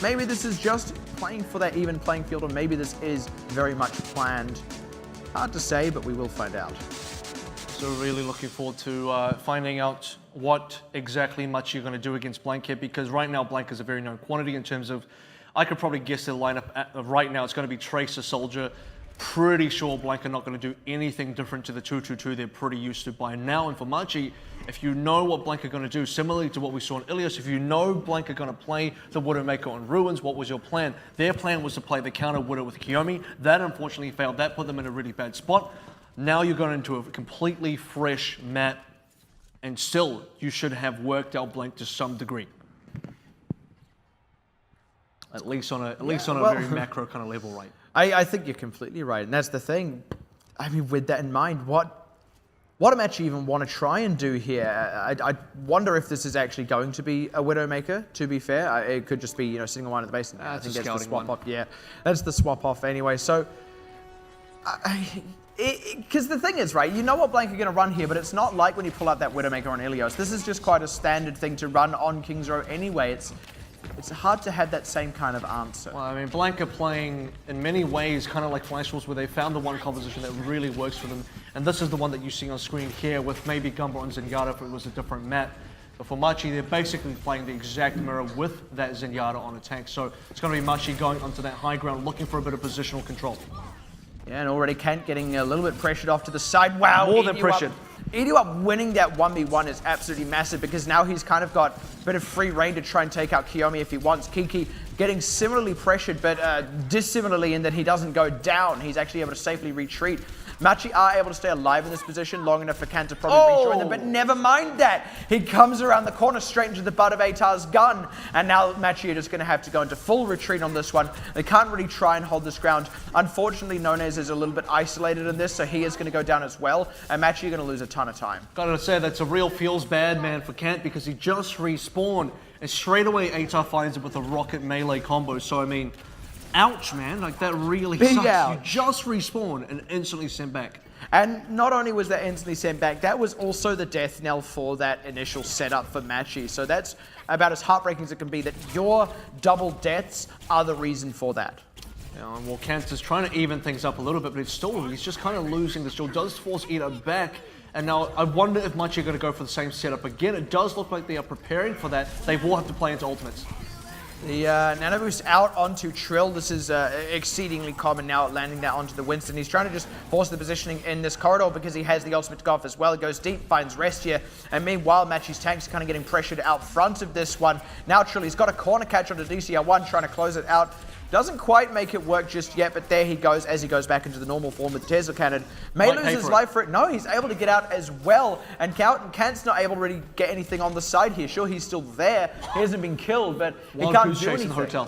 maybe this is just playing for that even playing field, or maybe this is very much planned. Hard to say, but we will find out.
So really looking forward to finding out what exactly much you're going to do against Blank here, because right now Blank is a very known quantity in terms of, I could probably guess their lineup right now. It's going to be Tracer, Soldier. Pretty sure Blank are not going to do anything different to the 2-2-2 they're pretty used to by now. And for Machi, if you know what Blank are going to do, similarly to what we saw in Ilios, if you know Blank are going to play the Widowmaker on Ruins, what was your plan? Their plan was to play the counter Widow with Kiyomi. That unfortunately failed. That put them in a really bad spot. Now you're going into a completely fresh map, and still you should have worked out Blank to some degree. At least on a very macro kind of level, right?
I think you're completely right, and that's the thing. I mean, with that in mind, what do Machi even want to try and do here? I wonder if this is actually going to be a Widowmaker, to be fair. It could just be, you know, sitting on one at the base. I think that's the swap off. Yeah, that's the swap off anyway. So, because the thing is, right, you know what Blank are going to run here, but it's not like when you pull out that Widowmaker on Ilios. This is just quite a standard thing to run on King's Row anyway. It's hard to have that same kind of answer. Well,
I mean, Blank are playing in many ways kind of like Flash Wolves, where they found the one composition that really works for them. And this is the one that you see on screen here with maybe Gumball and Zenyatta if it was a different map. But for Machi, they're basically playing the exact mirror with that Zenyatta on attack. So it's going to be Machi going onto that high ground, looking for a bit of positional control.
Yeah, and already Kent getting a little bit pressured off to the side. Wow,
more than pressured.
Ilios winning that 1v1 is absolutely massive, because now he's kind of got a bit of free reign to try and take out Kiyomi if he wants. Kiki getting similarly pressured, but dissimilarly in that he doesn't go down. He's actually able to safely retreat. Machi are able to stay alive in this position long enough for Kant to probably rejoin them, but never mind that. He comes around the corner straight into the butt of Atar's gun, and now Machi are just going to have to go into full retreat on this one. They can't really try and hold this ground. Unfortunately, Nonez is a little bit isolated in this, so he is going to go down as well, and Machi are going to lose a ton of time.
Gotta say, that's a real feels bad, man, for Kant, because he just respawned, and straight away Atar finds it with a rocket melee combo. So, I mean, ouch, man. Like, that really sucks.
Ouch.
You just respawn and instantly sent back.
And not only was that instantly sent back, that was also the death knell for that initial setup for Machi. So that's about as heartbreaking as it can be, that your double deaths are the reason for that.
Well, Kansas trying to even things up a little bit, but he's just kind of losing the duel. Does force Ida back. And now I wonder if Machi are going to go for the same setup again. It does look like they are preparing for that. They will have to play into ultimates.
The Nano Boost out onto Trill. This is exceedingly common now, landing that onto the Winston. He's trying to just force the positioning in this corridor because he has the ultimate to go off as well. It goes deep, finds rest here. And meanwhile, Machi's tanks kind of getting pressured out front of this one. Now Trill, he's got a corner catch onto DCR1, trying to close it out. Doesn't quite make it work just yet, but there he goes as he goes back into the normal form with the Tesla Cannon. May lose his life for it. No, he's able to get out as well. And Kant's not able to really get anything on the side here. Sure, he's still there. He hasn't been killed, but he can't do anything. Hotel.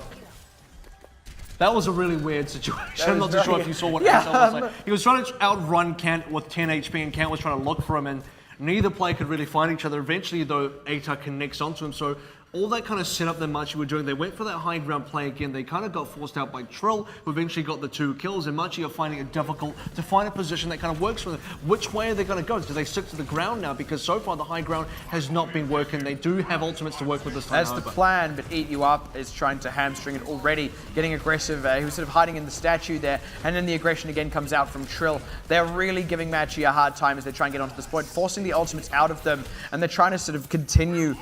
That was a really weird situation. I'm not too sure if you saw what Hotel was like. He was trying to outrun Kant with 10 HP, and Kant was trying to look for him, and neither player could really find each other. Eventually, though, ATA connects onto him, so all that kind of setup that Machi were doing, they went for that high ground play again. They kind of got forced out by Trill, who eventually got the 2 kills, and Machi are finding it difficult to find a position that kind of works for them. Which way are they going to go? Do they stick to the ground now? Because so far the high ground has not been working. They do have ultimates to work with this time.
That's the plan, but Eat You Up is trying to hamstring it already, getting aggressive. He was sort of hiding in the statue there, and then the aggression again comes out from Trill. They're really giving Machi a hard time as they try and get onto this point, forcing the ultimates out of them, and they're trying to sort of continue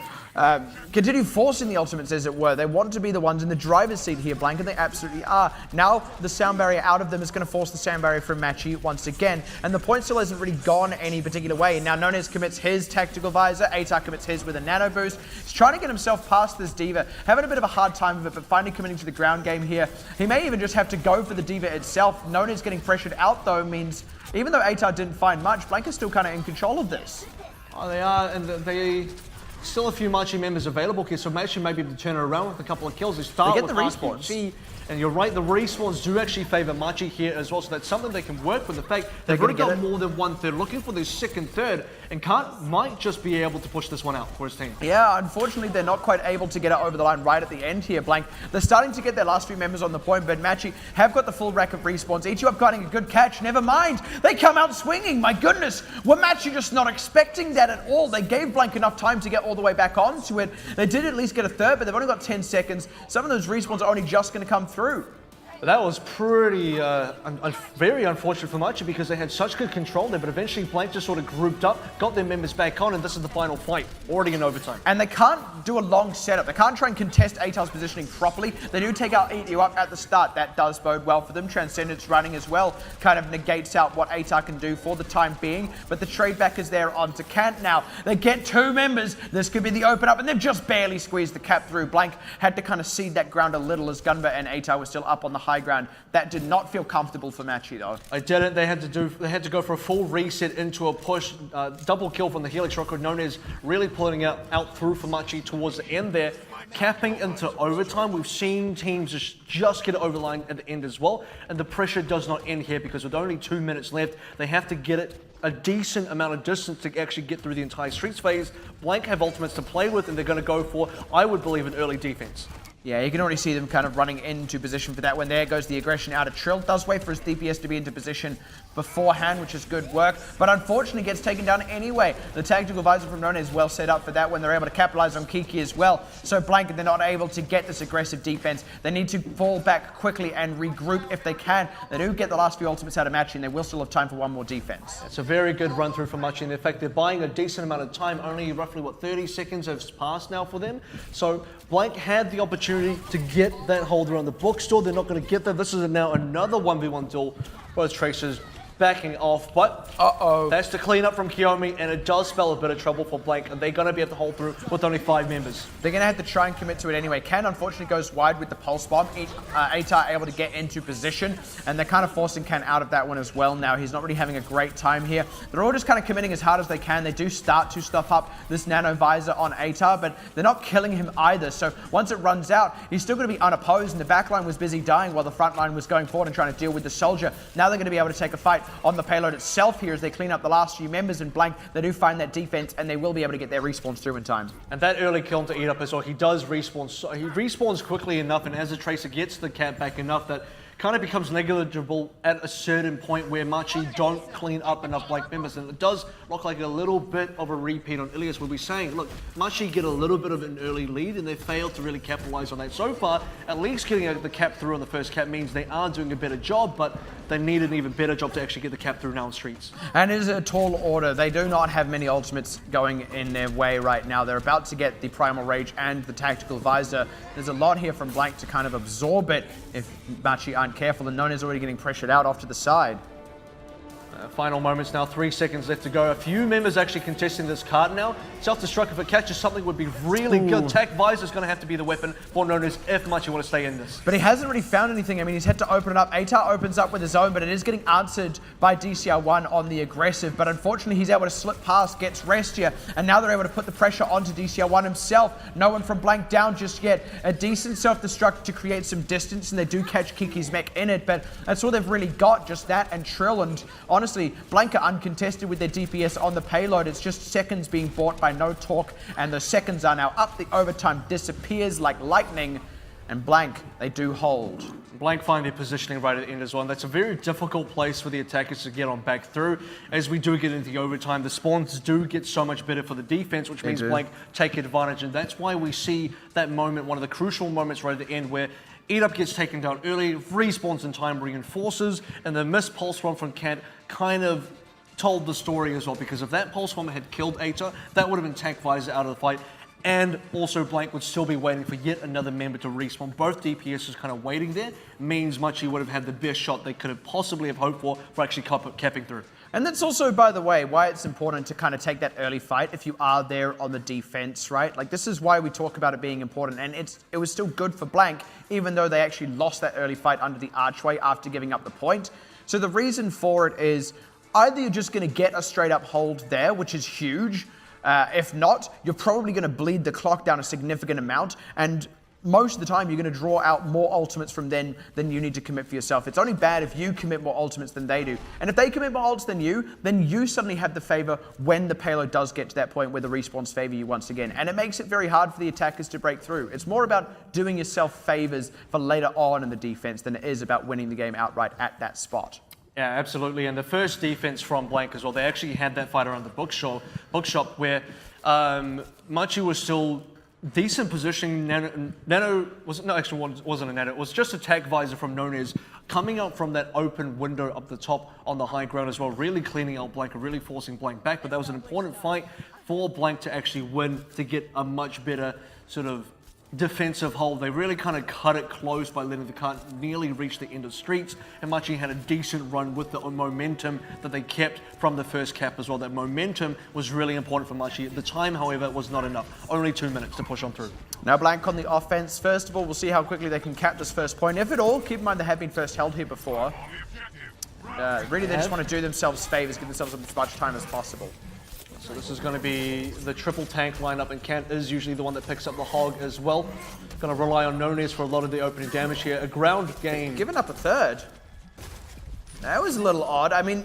forcing the ultimates, as it were. They want to be the ones in the driver's seat here, Blank, and they absolutely are. Now the sound barrier out of them is going to force the sound barrier from Machi once again, and the point still hasn't really gone any particular way. Now Nonez commits his tactical visor, ATAR commits his with a nano boost. He's trying to get himself past this Diva, having a bit of a hard time of it, but finally committing to the ground game here. He may even just have to go for the Diva itself. Nonez getting pressured out, though, means even though ATAR didn't find much, Blank is still kind of in control of this.
Oh, they are, and they still a few Machi members available here, so Machi may be able to turn it around with a couple of kills. They start
get
with
the respawns.
RPG, and you're right, the respawns do actually favor Machi here as well, so that's something they can work with. The fact they've already got more than 1/3, looking for their second third, and might just be able to push this one out for his team.
Yeah, unfortunately, they're not quite able to get it over the line right at the end here, Blank. They're starting to get their last few members on the point, but Machi have got the full rack of respawns. Each up getting a good catch, never mind. They come out swinging, my goodness. Were Machi just not expecting that at all? They gave Blank enough time to get all the way back onto it. They did at least get a third, but they've only got 10 seconds. Some of those respawns are only just going to come through.
But that was pretty, very unfortunate for Machi because they had such good control there, but eventually Blank just sort of grouped up, got their members back on, and this is the final fight, already in overtime.
And they can't do a long setup. They can't try and contest ATAR's positioning properly. They do take out Eat You Up at the start. That does bode well for them. Transcendence running as well kind of negates out what ATAR can do for the time being, but the trade back is there onto Kant now. They get 2 members. This could be the open up, and they've just barely squeezed the cap through. Blank had to kind of cede that ground a little as Gunba and ATAR were still up on the high ground. That did not feel comfortable for Machi, though.
I didn't. They had to go for a full reset into a push, double kill from the Helix Rocket, known as really pulling out through for Machi towards the end there, capping into overtime. We've seen teams just get it over the line at the end as well, and the pressure does not end here because with only 2 minutes left, they have to get it a decent amount of distance to actually get through the entire Streets phase. Blank have ultimates to play with, and they're going to go for, I would believe, an early defense.
Yeah, you can already see them kind of running into position for that one. There goes the aggression out of Trill. Does wait for his DPS to be into position beforehand, which is good work, but unfortunately gets taken down anyway. The tactical visor from Nona is well set up for that when they're able to capitalize on Kiki as well. So Blank, they're not able to get this aggressive defense. They need to fall back quickly and regroup if they can. They do get the last few ultimates out of Machi, and they will still have time for one more defense.
It's a very good run through for Machi, and in fact, they're buying a decent amount of time. Only roughly, 30 seconds have passed now for them. So Blank had the opportunity to get that holder on the bookstore. They're not going to get that. This is now another 1v1 duel. Both Tracers backing off, but that's the cleanup from Kiyomi, and it does spell a bit of trouble for Blank, and they're going to be able to hold through with only 5 members.
They're going to have to try and commit to it anyway. Ken unfortunately goes wide with the pulse bomb. ATAR able to get into position, and they're kind of forcing Ken out of that one as well now. He's not really having a great time here. They're all just kind of committing as hard as they can. They do start to stuff up this nano visor on ATAR, but they're not killing him either. So once it runs out, he's still going to be unopposed, and the backline was busy dying while the front line was going forward and trying to deal with the soldier. Now they're going to be able to take a fight on the payload itself here as they clean up the last few members, and Blank, they do find that defense, and they will be able to get their respawns through in time.
And that early kill to eat up as well, he does respawn. So he respawns quickly enough, and as the Tracer gets the cap back enough that kind of becomes negligible at a certain point where Machi don't clean up enough Blank members. And it does look like a little bit of a repeat on Ilios, where we're saying, look, Machi get a little bit of an early lead and they failed to really capitalize on that. So far, at least getting the cap through on the first cap means they are doing a better job, but they need an even better job to actually get the cap through now on streets.
And it is a tall order. They do not have many ultimates going in their way right now. They're about to get the Primal Rage and the Tactical Visor. There's a lot here from Blank to kind of absorb it if Machi aren't careful, and Nona's already getting pressured out off to the side.
Final moments now, 3 seconds left to go. A few members actually contesting this card now. Self-destruct, if it catches something, would be really good. Tac Visor is going to have to be the weapon for Nonas if Machi want to stay in this.
But he hasn't really found anything. I mean, he's had to open it up. ATAR opens up with his own, but it is getting answered by DCR1 on the aggressive. But unfortunately, he's able to slip past, gets rest here, and now they're able to put the pressure onto DCR1 himself. No one from Blank down just yet. A decent self-destruct to create some distance, and they do catch Kiki's mech in it, but that's all they've really got, just that and Trill. And honestly, Blank are uncontested with their DPS on the payload. It's just seconds being bought by no talk, and the seconds are now up. The overtime disappears like lightning, and Blank, they do hold.
Blank find their positioning right at the end as well, and that's a very difficult place for the attackers to get on back through. As we do get into the overtime, the spawns do get so much better for the defense, which means Blank take advantage, and that's why we see that moment, one of the crucial moments right at the end, where Eat-Up gets taken down early, respawns in time, reinforces, and the missed pulse bomb from Kant kind of told the story as well, because if that pulse bomb had killed Aita, that would have been Tac Visor out of the fight, and also Blank would still be waiting for yet another member to respawn. Both DPSs kind of waiting there means Machi would have had the best shot they could have possibly have hoped for actually capping through.
And that's also, by the way, why it's important to kind of take that early fight if you are there on the defense, right? Like, this is why we talk about it being important, and it was still good for Blank, even though they actually lost that early fight under the archway after giving up the point. So the reason for it is either you're just going to get a straight up hold there, which is huge. If not, you're probably going to bleed the clock down a significant amount, and most of the time you're going to draw out more ultimates from them than you need to commit for yourself. It's only bad if you commit more ultimates than they do. And if they commit more ults than you, then you suddenly have the favor when the payload does get to that point where the respawns favor you once again. And it makes it very hard for the attackers to break through. It's more about doing yourself favors for later on in the defense than it is about winning the game outright at that spot.
Yeah, absolutely. And the first defense from Blank as well, they actually had that fight around the bookshop where Machi was still decent positioning. Nano wasn't a Nano. It was just a Tac Visor from Nonez coming out from that open window up the top on the high ground as well, really cleaning out Blank and really forcing Blank back. But that was an important fight for Blank to actually win, to get a much better sort of defensive hold. They really kind of cut it close by letting the cart nearly reach the end of streets, and Machi had a decent run with the momentum that they kept from the first cap as well. That momentum was really important for Machi. The time, however, was not enough. Only 2 minutes to push on through.
Now Blank on the offense. First of all, we'll see how quickly they can cap this first point. If at all, keep in mind they have been first held here before. Really, they just want to do themselves favors, give themselves as much time as possible.
So this is going to be the triple tank lineup, and Kant is usually the one that picks up the hog as well. Going to rely on Nones for a lot of the opening damage here. A ground game.
Giving up a third. That was a little odd. I mean,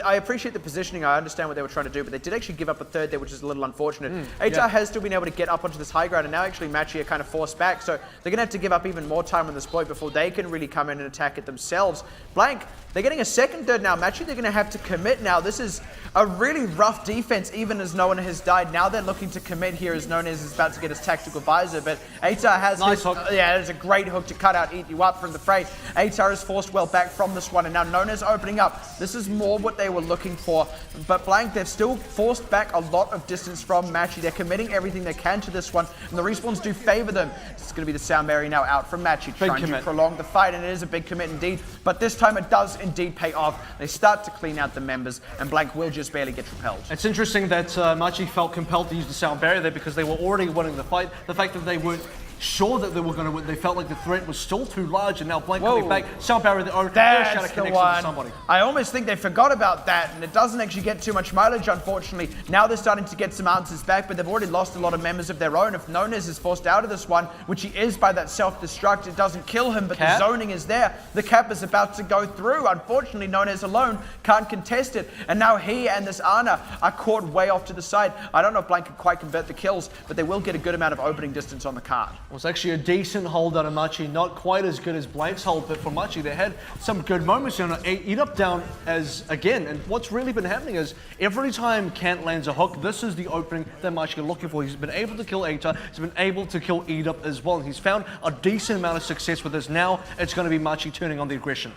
I appreciate the positioning. I understand what they were trying to do, but they did actually give up a third there, which is a little unfortunate. HR has still been able to get up onto this high ground, and now actually Machi are kind of forced back, so they're going to have to give up even more time on this point before they can really come in and attack it themselves. Blank, they're getting a second third now. Machi, they're going to have to commit now. This is a really rough defense, even as no one has died. Now they're looking to commit here, as Nones is about to get his tactical visor, but ATAR has
nice hook.
Yeah, it's a great hook to cut out, eat you up from the fray. ATAR is forced well back from this one, and now Nones opening up. This is more what they were looking for, but Blank, they've still forced back a lot of distance from Machi. They're committing everything they can to this one, and the respawns do favor them. It's going to be the Sound Barrier now out from Machi, trying to prolong the fight, and it is a big commit indeed, but this time it does indeed pay off. They start to clean out the members, and Blank will just barely get repelled.
It's interesting that Machi felt compelled to use the Sound Barrier there because they were already winning the fight. The fact that they weren't sure that they were going to win, they felt like the threat was still too large, and now Blank coming back, Sound Barrier,
that's the one. Somebody. I almost think they forgot about that, and it doesn't actually get too much mileage, unfortunately. Now they're starting to get some answers back, but they've already lost a lot of members of their own. If Nones is forced out of this one, which he is by that self-destruct, it doesn't kill him, but the zoning is there. The cap is about to go through. Unfortunately, Nones alone can't contest it, and now he and this Ana are caught way off to the side. I don't know if Blank can quite convert the kills, but they will get a good amount of opening distance on the card.
It was actually a decent hold out of Machi, not quite as good as Blank's hold, but for Machi, they had some good moments. Eat up down as again, and what's really been happening is every time Kant lands a hook, this is the opening that Machi are looking for. He's been able to kill Aita, he's been able to kill Eat up as well, and he's found a decent amount of success with this. Now it's going to be Machi turning on the aggression.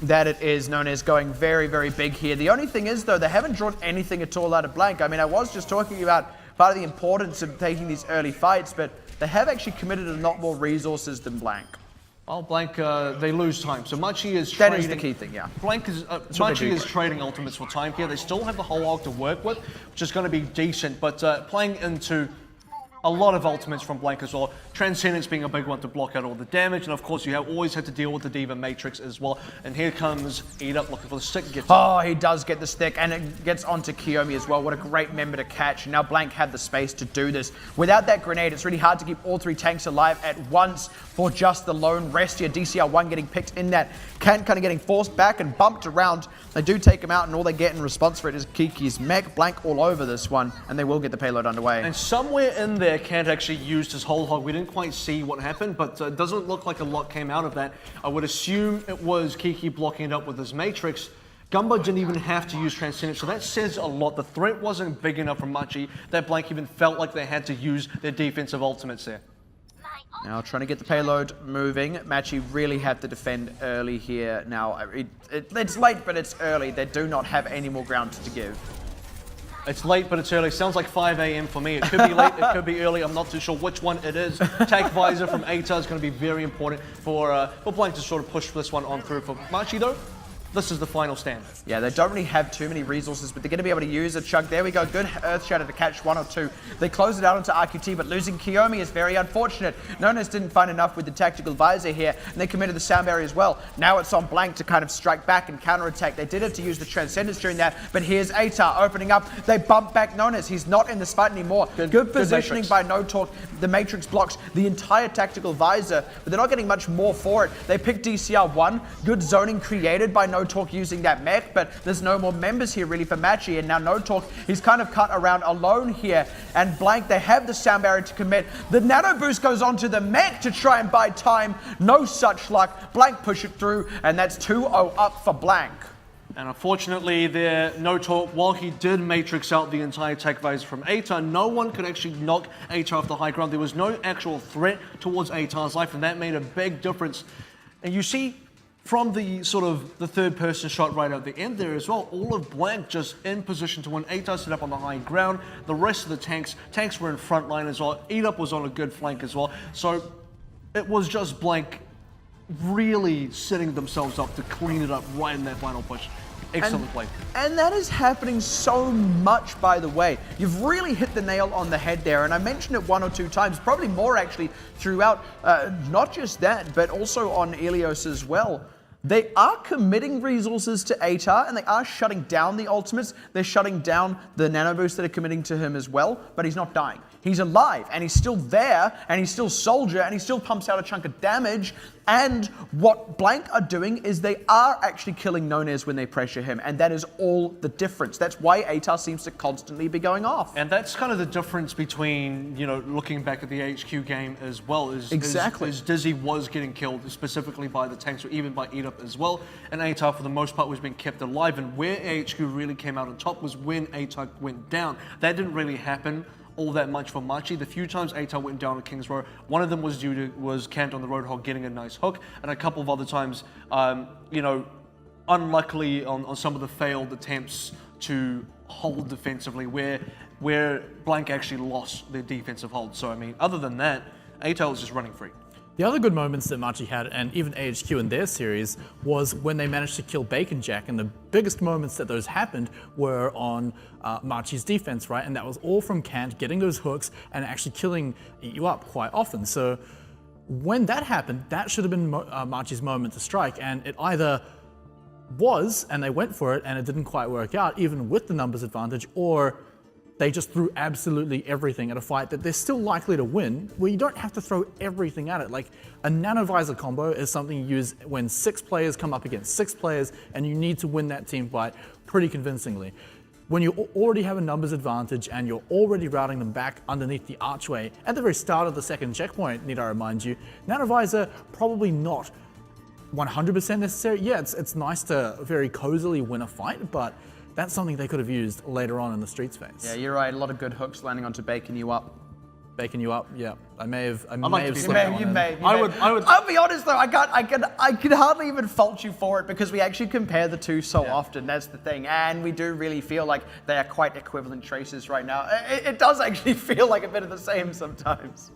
That it is. Known as going very, very big here. The only thing is, though, they haven't drawn anything at all out of Blank. I mean, I was just talking about part of the importance of taking these early fights, but they have actually committed a lot more resources than Blank.
Well, Blank, they lose time. So Machi is trading.
That is the key thing, yeah.
Blank is, Machi is trading ultimates for time here. They still have the whole hog to work with, which is going to be decent, but playing into a lot of ultimates from Blank as well. Transcendence being a big one to block out all the damage, and of course you have always had to deal with the Diva Matrix as well. And here comes Eat Up looking for the stick.
He does get the stick, and it gets onto Kiyomi as well. What a great member to catch. Now Blank had the space to do this. Without that grenade, it's really hard to keep all three tanks alive at once for just the lone rest here. DCR1 getting picked in that. Kant kind of getting forced back and bumped around. They do take him out, and all they get in response for it is Kiki's mech. Blank all over this one, and they will get the payload underway.
And somewhere in there, Kant actually used his whole hog. We didn't quite see what happened, but it doesn't look like a lot came out of that. I would assume it was Kiki blocking it up with his Matrix. Gumbo didn't even have to use Transcendence, so that says a lot. The threat wasn't big enough from Machi that Blank even felt like they had to use their defensive ultimates there.
Now trying to get the payload moving. Machi really have to defend early here. Now it's late, but it's early. They do not have any more ground to give.
It's late, but it's early. Sounds like 5 a.m. for me. It could be late, it could be early. I'm not too sure which one it is. Tag Visor from Aita is going to be very important for Blank to sort of push this one on through. For Machi, though, this is the final stand.
Yeah, they don't really have too many resources, but they're going to be able to use a chunk. There we go. Good Earth Shatter to catch one or two. They close it out onto RQT, but losing Kiyomi is very unfortunate. Nonas didn't find enough with the Tactical Visor here, and they committed the sound barrier as well. Now it's on Blank to kind of strike back and counterattack. They did it to use the Transcendence during that, but here's Atar opening up. They bump back Nonas. He's not in this fight anymore. Good positioning by No Talk. The Matrix blocks the entire Tactical Visor, but they're not getting much more for it. They pick DCR1. Good zoning created by No Talk using that mech, but there's no more members here really for Machi, and now No Talk, he's kind of cut around alone here, and Blank, they have the sound barrier to commit. The nano boost goes onto the mech to try and buy time. No such luck. Blank push it through, and that's 2-0 up for Blank.
And unfortunately there, No Talk, while he did Matrix out the entire Tech Visor from Atar, no one could actually knock Atar off the high ground. There was no actual threat towards Atar's life, and that made a big difference. And you see, from the sort of the third person shot right at the end there as well, all of Blank just in position to win. Atar set up on the high ground. The rest of the tanks were in front line as well. Eat Up was on a good flank as well. So it was just Blank really setting themselves up to clean it up right in that final push. Excellent play.
And that is happening so much, by the way. You've really hit the nail on the head there, and I mentioned it one or two times, probably more actually throughout, not just that, but also on Ilios as well. They are committing resources to Atar, and they are shutting down the ultimates. They're shutting down the nano boosts that are committing to him as well, but he's not dying. He's alive, and he's still there, and he's still Soldier, and he still pumps out a chunk of damage. And what Blank are doing is they are actually killing Nonez when they pressure him, and that is all the difference. That's why Atar seems to constantly be going off.
And that's kind of the difference between, you know, looking back at the HQ game as well, is Dizzy was getting killed, specifically by the tanks, or even by Eat Up as well, and Atar for the most part was being kept alive, and where HQ really came out on top was when Atar went down. That didn't really happen all that much for Machi. The few times Atar went down at King's Row, one of them was due to Kant on the Roadhog getting a nice hook, and a couple of other times, you know, unluckily on some of the failed attempts to hold defensively, where Blank actually lost their defensive hold. So I mean, other than that, Atar was just running free.
The other good moments that Machi had, and even AHQ in their series, was when they managed to kill Bacon Jack, and the biggest moments that those happened were on Machi's defense, right? And that was all from Kant getting those hooks and actually killing you up quite often. So when that happened, that should have been Machi's moment to strike, and it either was, and they went for it, and it didn't quite work out, even with the numbers advantage, or they just threw absolutely everything at a fight that they're still likely to win, where you don't have to throw everything at it. Like, a nanovisor combo is something you use when 6 players come up against 6 players, and you need to win that team fight pretty convincingly. when you already have a numbers advantage and you're already routing them back underneath the archway at the very start of the second checkpoint, need I remind you, Nanovisor probably not 100% necessary. Yeah, it's nice to very cozily win a fight, but that's something they could have used later on in the Streets phase.
Yeah, you're right. A lot of good hooks landing onto Bacon You Up.
Bacon You Up, yeah. I may have
to be
slept
fair.
on it.
I would.
I'll be honest though, I can hardly even fault you for it because we actually compare the two so often. That's the thing, and we do really feel like they are quite equivalent traces right now. It does actually feel like a bit of the same sometimes.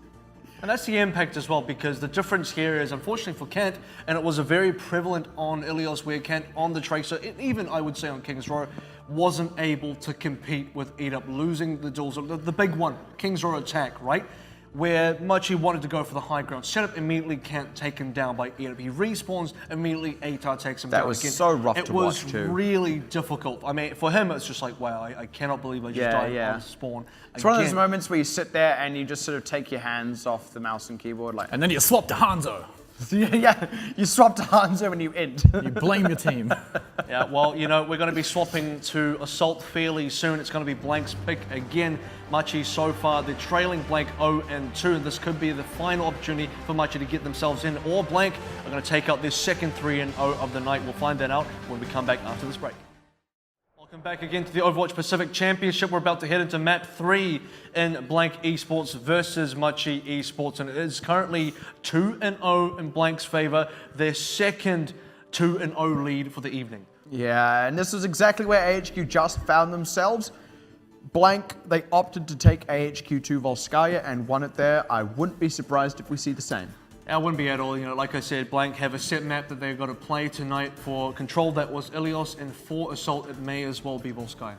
And that's the impact as well, because the difference here is, unfortunately for Kent, and it was a very prevalent on Ilios, where Kent on the Tracer, even I would say on King's Row, wasn't able to compete with Eat Up, losing the duels. The big one, King's Row attack, right? Where Machi wanted to go for the high ground setup, immediately Kent taken down by Eat Up. He respawns, immediately Atar takes him down again.
That was so rough to watch too.
It was really difficult. I mean, for him, it's just like, wow, I cannot believe I just died on spawn.
It's one of those moments where you sit there and you just sort of take your hands off the mouse and keyboard, like.
And then you swap to Hanzo.
Yeah, you swap to Hanzo and you end.
You blame your team.
Yeah, well, you know, we're going to be swapping to Assault fairly soon. It's going to be Blank's pick again. Machi so far, they're trailing Blank 0-2, and this could be the final opportunity for Machi to get themselves in, or Blank are going to take out their second 3-0 of the night. We'll find that out when we come back after this break. Welcome back again to the Overwatch Pacific Championship. We're about to head into map 3 in Blank Esports versus Machi Esports, and it is currently 2-0 in Blank's favor, their second 2-0 lead for the evening.
Yeah, and this was exactly where AHQ just found themselves. Blank, they opted to take AHQ to Volskaya and won it there. I wouldn't be surprised if we see the same.
I wouldn't be at all. You know, like I said, Blank have a set map that they've got to play tonight. For Control, that was Ilios, and for Assault, it may as well be Volskaya.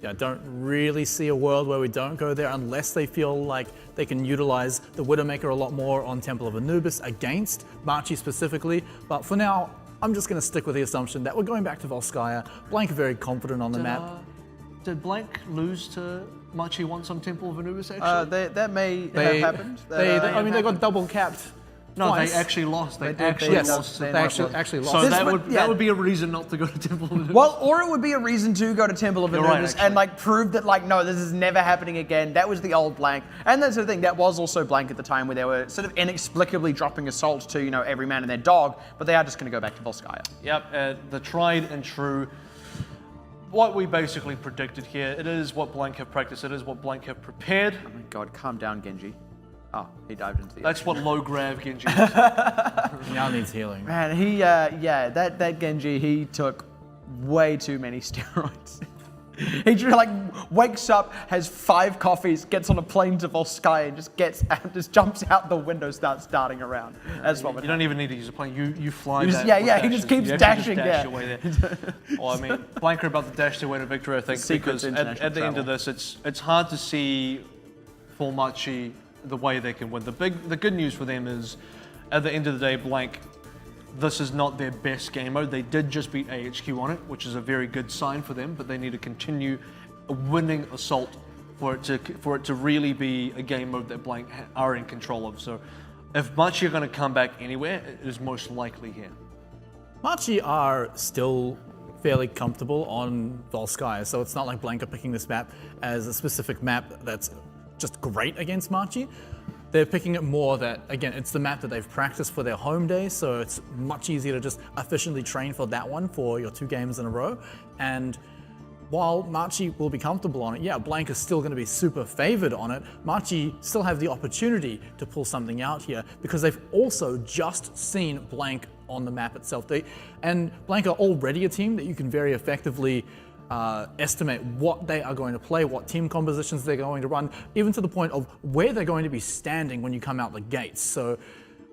Yeah, I don't really see a world where we don't go there unless they feel like they can utilize the Widowmaker a lot more on Temple of Anubis against Machi specifically. But for now, I'm just going to stick with the assumption that we're going back to Volskaya. Blank are very confident on the map.
Did Blank lose to Machi once on Temple of Anubis, actually?
That may have happened.
They got double capped.
No,
twice.
they actually lost. They
actually
lost.
actually lost.
So that would be a reason not to go to Temple of Anubis.
Well, or it would be a reason to go to Temple of Anubis and like prove that like, no, this is never happening again. That was the old Blank. And that's the thing, that was also Blank at the time, where they were sort of inexplicably dropping Assault to, you know, every man and their dog, but they are just going to go back to Volskaya.
Yep, the tried and true, what we basically predicted here. It is what Blank have practiced. It is what Blank have prepared.
Oh my god, calm down, Genji. Oh, he dived into the
That's what low grav Genji is.
Now needs healing.
Man, that Genji, he took way too many steroids. He just like wakes up, has 5 coffees, gets on a plane to Volskaya, and just jumps out the window, starts darting around. That's what
You don't even need to use a plane. You fly
just,
that.
he just keeps dashing.
Dash your way there. Well, I mean, Blank are about to dash their way to victory, I think, because at the end of this, it's hard to see for Machi the way they can win. The good news for them is, at the end of the day, Blank, this is not their best game mode. They did just beat AHQ on it, which is a very good sign for them, but they need to continue winning Assault for it to really be a game mode that Blank are in control of. So if Machi are going to come back anywhere, it is most likely here.
Machi are still fairly comfortable on Volskaya, so it's not like Blank are picking this map as a specific map that's just great against Machi. They're picking it more that, again, it's the map that they've practiced for their home day, so it's much easier to just efficiently train for that one for your 2 games in a row. And while Machi will be comfortable on it, yeah, Blank is still going to be super favored on it. Machi still have the opportunity to pull something out here because they've also just seen Blank on the map itself. And Blank are already a team that you can very effectively estimate what they are going to play, what team compositions they're going to run, even to the point of where they're going to be standing when you come out the gates. So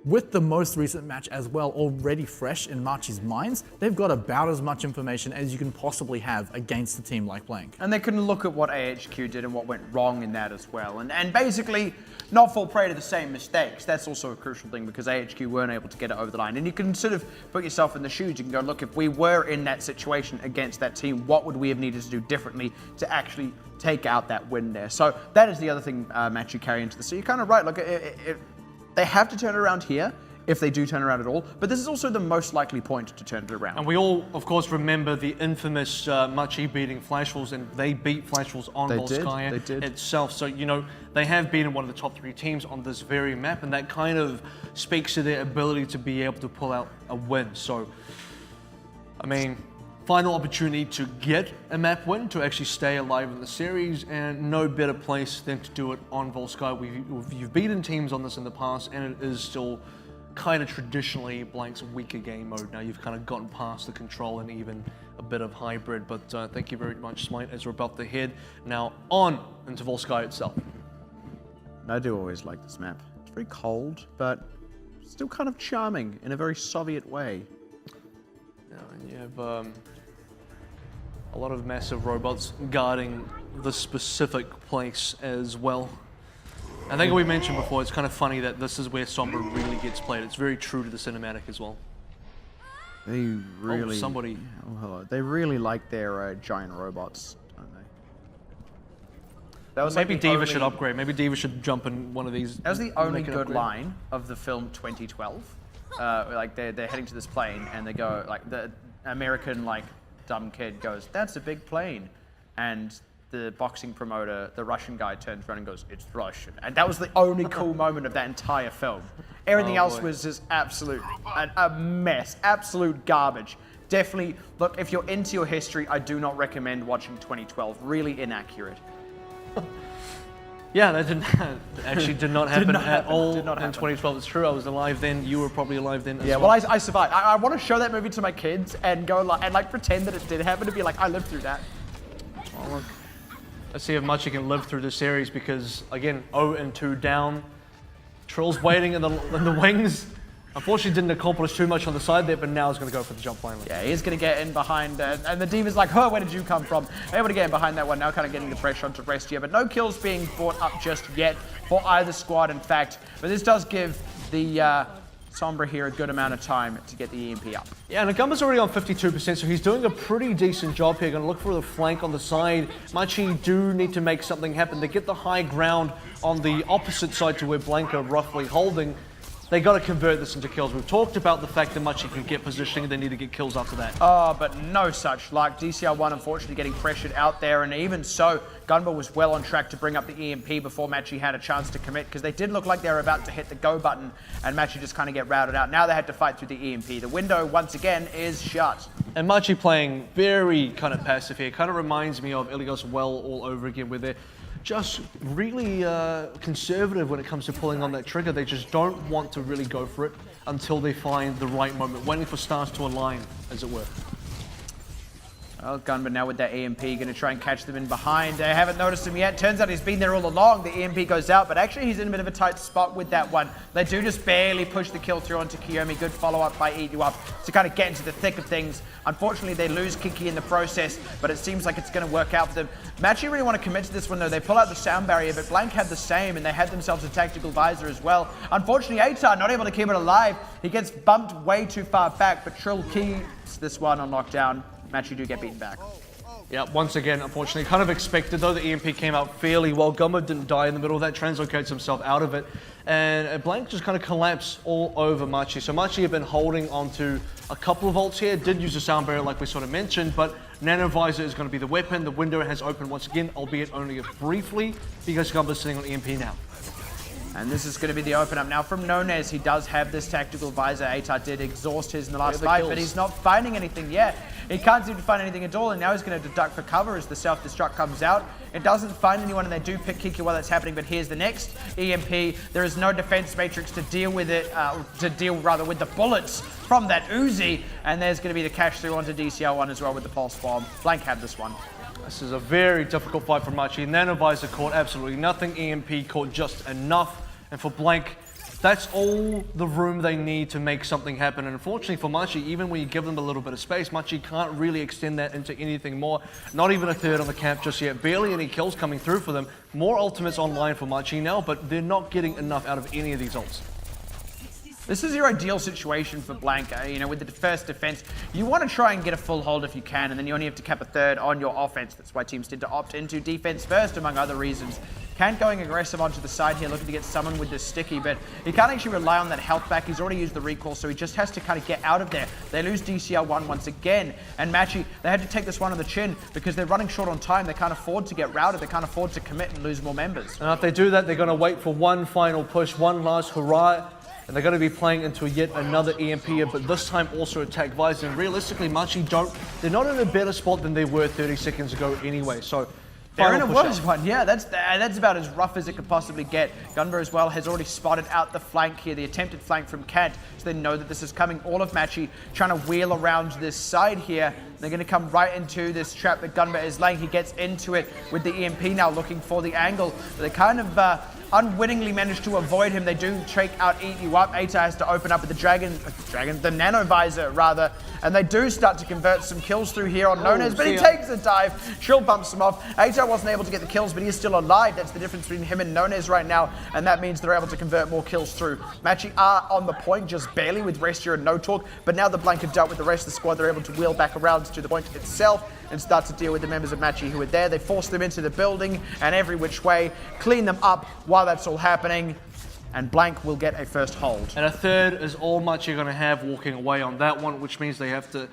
with the most recent match as well already fresh in Machi's minds, they've got about as much information as you can possibly have against a team like Blank.
And they can look at what AHQ did and what went wrong in that as well. And basically not fall prey to the same mistakes. That's also a crucial thing because AHQ weren't able to get it over the line. And you can sort of put yourself in the shoes. You can go, look, if we were in that situation against that team, what would we have needed to do differently to actually take out that win there? So that is the other thing Machi carry into the. So you're kind of right. Look, they have to turn it around here. if they do turn around at all. But this is also the most likely point to turn it around.
And we all, of course, remember the infamous Machi beating Flash Wolves, and they beat Flash Wolves on Volskaya itself. So, you know, they have been one of the top 3 teams on this very map, and that kind of speaks to their ability to be able to pull out a win. So, I mean, final opportunity to get a map win, to actually stay alive in the series, and no better place than to do it on Volskaya. You've beaten teams on this in the past, and it is still kind of traditionally Blank's weaker game mode. Now you've kind of gotten past the control and even a bit of hybrid, but thank you very much, Smite, as we're about to head now on into Volskaya itself.
I do always like this map. It's very cold, but still kind of charming in a very Soviet way.
Yeah, and you have a lot of massive robots guarding the specific place as well. I think we mentioned before, it's kind of funny that this is where Sombra really gets played. It's very true to the cinematic as well.
They really...
somebody...
Oh, hello. They really like their giant robots, don't they? That was
Maybe
like the
Diva
only...
should upgrade. Maybe Diva should jump in one of these.
That was the only
make an
good
upgrade.
line of the film 2012. Like they're heading to this plane and they go, like the American like dumb kid goes, "That's a big plane," and the boxing promoter, the Russian guy, turns around and goes, "It's Russian." And that was the only cool moment of that entire film. Everything else was just absolute, a mess, absolute garbage. Definitely, look, if you're into your history, I do not recommend watching 2012. Really inaccurate.
Yeah, that actually did not happen at all
Did not
in
happen.
2012. It's true, I was alive then. You were probably alive then as
Yeah,
well.
well, I survived. I want to show that movie to my kids and go like pretend that it did happen to be like, I lived through that.
Well, look, let's see how much you can live through the series because, again, 0-2 down. Trill's waiting in the wings. Unfortunately, didn't accomplish too much on the side there, but now he's going to go for the jump finally.
Yeah, he's going to get in behind, and the Diva's like, "Oh, where did you come from?" Able to get in behind that one, now kind of getting the pressure onto Restia, but no kills being brought up just yet for either squad, in fact. But this does give the Sombra here a good amount of time to get the EMP up.
Yeah, and Nagamba's already on 52%, so he's doing a pretty decent job here. Going to look for the flank on the side. Machi do need to make something happen. They get the high ground on the opposite side to where Blanca roughly holding. They got to convert this into kills. We've talked about the fact that Machi can get positioning, they need to get kills after that.
Oh, but no such luck. DCR1 unfortunately getting pressured out there, and even so, Gunba was well on track to bring up the EMP before Machi had a chance to commit, because they did look like they were about to hit the go button, and Machi just kind of get routed out. Now they had to fight through the EMP. The window, once again, is shut.
And Machi playing very kind of passive here. Kind of reminds me of Ilios well all over again, where they're just really conservative when it comes to pulling on that trigger. They just don't want to really go for it until they find the right moment, waiting for stars to align, as it were.
Well, Gunba now with that EMP, going to try and catch them in behind. They haven't noticed him yet. Turns out he's been there all along. The EMP goes out, but actually he's in a bit of a tight spot with that one. They do just barely push the kill through onto Kiyomi. Good follow-up by Eat You Up to kind of get into the thick of things. Unfortunately, they lose Kiki in the process, but it seems like it's going to work out for them. Machi really want to commit to this one, though. They pull out the sound barrier, but Blank had the same, and they had themselves a tactical visor as well. Unfortunately, Atar not able to keep it alive. He gets bumped way too far back, but Trill keeps this one on lockdown. Machi do get beaten back.
Yeah, once again, unfortunately, kind of expected, though the EMP came out fairly well. Gumbo didn't die in the middle of that, translocates himself out of it, and Blank just kind of collapsed all over Machi. So Machi have been holding onto a couple of ults here, did use a sound barrier like we sort of mentioned, but Nano Visor is going to be the weapon. The window has opened once again, albeit only briefly, because Gumbo's sitting on EMP now.
And this is going to be the open up. Now from Nonez, he does have this tactical visor. Atar did exhaust his in the last fight, but he's not finding anything yet. He can't seem to find anything at all, and now he's going to duck for cover as the self-destruct comes out. It doesn't find anyone, and they do pick Kiki while that's happening, but here's the next EMP. There is no defense matrix to deal with it, with the bullets from that Uzi, and there's going to be the cash through onto DCL1 as well with the pulse bomb. Blank had this one.
This is a very difficult fight for Machi. Nano Visor caught absolutely nothing. EMP caught just enough. And for Blank, that's all the room they need to make something happen. And unfortunately for Machi, even when you give them a little bit of space, Machi can't really extend that into anything more. Not even a third on the camp just yet. Barely any kills coming through for them. More ultimates online for Machi now, but they're not getting enough out of any of these ults.
This is your ideal situation for Blank. With the first defense, you want to try and get a full hold if you can, and then you only have to cap a third on your offense. That's why teams tend to opt into defense first, among other reasons. Kant going aggressive onto the side here, looking to get summoned with this sticky, but he can't actually rely on that health back. He's already used the recall, so he just has to kind of get out of there. They lose DCR1 once again, and Machi, they had to take this one on the chin because they're running short on time. They can't afford to get routed. They can't afford to commit and lose more members.
And if they do that, they're going to wait for one final push, one last hurrah, and they're going to be playing into yet another EMP here, but this time also attack Visor. And realistically, Machi they're not in a better spot than they were 30 seconds ago anyway, so
they're in a worse one. Yeah, that's about as rough as it could possibly get. Gunber as well has already spotted out the flank here, the attempted flank from Kant, so they know that this is coming. All of Machi trying to wheel around this side here. They're going to come right into this trap that Gunber is laying. He gets into it with the EMP now, looking for the angle. They kind of unwittingly managed to avoid him. They do take out Eat You Up. Ata has to open up with the Nano Visor rather, and they do start to convert some kills through here on Nonez, but he takes a dive. Shield bumps him off. Ata wasn't able to get the kills, but he is still alive. That's the difference between him and Nonez right now, and that means they're able to convert more kills through. Machi are on the point just barely with Restia and No Talk, but now the Blank have dealt with the rest of the squad. They're able to wheel back around to the point itself and start to deal with the members of Machi who are there. They force them into the building and every which way, clean them up while that's all happening, and Blank will get a first hold.
And a third is all Machi are going to have walking away on that one, which means they have to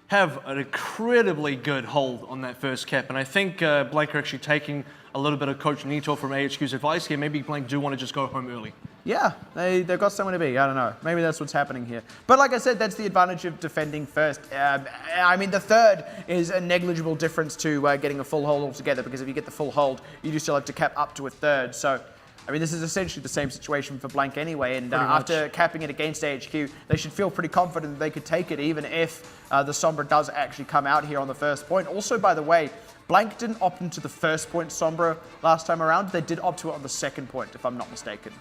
have an incredibly good hold on that first cap. And I think Blank are actually taking a little bit of Coach Nito from AHQ's advice here. Maybe Blank do want to just go home early.
Yeah, they've got somewhere to be. I don't know. Maybe that's what's happening here. But like I said, that's the advantage of defending first. I mean, the third is a negligible difference to getting a full hold altogether, because if you get the full hold, you do still have to cap up to a third. So, I mean, this is essentially the same situation for Blank anyway, and after capping it against AHQ, they should feel pretty confident that they could take it, even if the Sombra does actually come out here on the first point. Also, by the way, Blank didn't opt into the first point Sombra last time around. They did opt to it on the second point, if I'm not mistaken.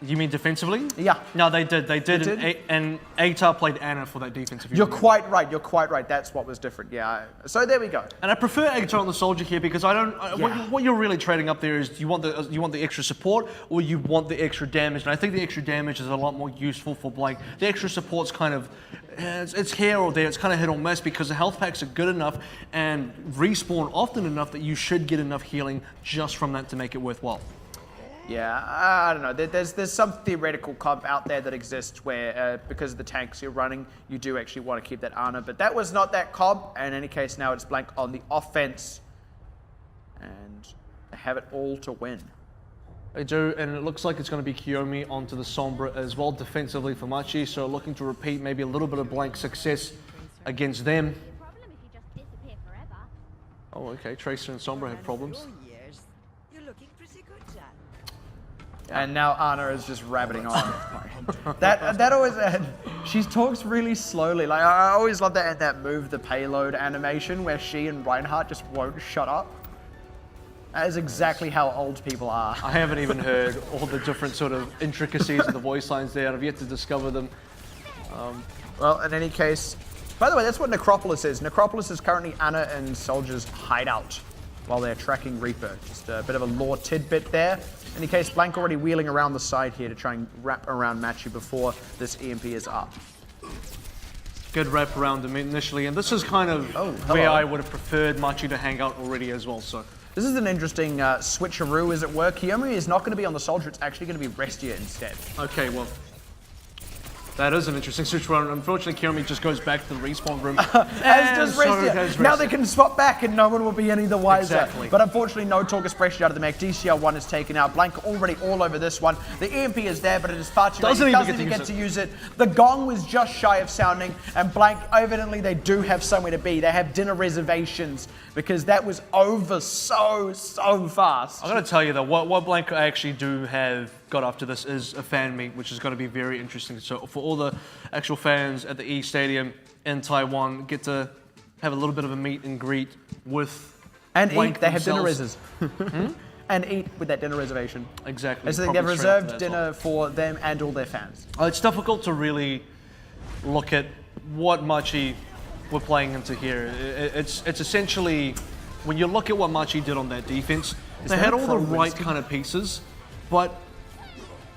You mean defensively?
Yeah.
No, they did. They did. And Atar played Anna for that defense.
You're quite right. You're quite right. That's what was different. Yeah. So there we go.
And I prefer Atar on the Soldier here because I don't. What you're really trading up there is you want the extra support or you want the extra damage. And I think the extra damage is a lot more useful for Blank. The extra support's kind of it's here or there. It's kind of hit or miss because the health packs are good enough and respawn often enough that you should get enough healing just from that to make it worthwhile.
Yeah, I don't know. There's some theoretical comp out there that exists where, because of the tanks you're running, you do actually want to keep that Ana. But that was not that comp. And in any case, now it's Blank on the offense. And they have it all to win.
They do, and it looks like it's going to be Kiyomi onto the Sombra as well, defensively for Machi. So looking to repeat maybe a little bit of Blank success against them. Oh, okay. Tracer and Sombra have problems.
And now Anna is just rabbiting on. that always, she talks really slowly. Like I always love that move, the payload animation, where she and Reinhardt just won't shut up. That is exactly how old people are.
I haven't even heard all the different sort of intricacies of the voice lines there. I've yet to discover them.
Well, in any case, by the way, that's what Necropolis is. Necropolis is currently Anna and Soldier's hideout while they're tracking Reaper. Just a bit of a lore tidbit there. In any case, Blank already wheeling around the side here to try and wrap around Machi before this EMP is up.
Good wrap around him initially, and this is kind of where I would have preferred Machi to hang out already as well. So
this is an interesting switcheroo, as it were. Kiyomi is not going to be on the Soldier, it's actually going to be Restia instead.
Okay, well, that is an interesting situation. Unfortunately, Kiyomi just goes back to the respawn room.
As does Restia. Now they can swap back and no one will be any the wiser.
Exactly.
But unfortunately, no talk is pressured out of the mech. DCR1 is taken out. Blank already all over this one. The EMP is there, but it is far too late. He doesn't even get to use it. The gong was just shy of sounding, and Blank, evidently, they do have somewhere to be. They have dinner reservations because that was over so fast.
I'm going to tell you though, what Blank actually do have got after this is a fan meet, which is going to be very interesting. So for all the actual fans at the E Stadium in Taiwan, get to have a little bit of a meet and greet with
and
Blank
eat. They have dinner
themselves.
reses. And eat with that dinner reservation.
Exactly.
And so they have reserved dinner for them and all their fans.
It's difficult to really look at what Machi were playing into here. It's essentially, when you look at what Machi did on that defense, they had all the right kind of pieces, but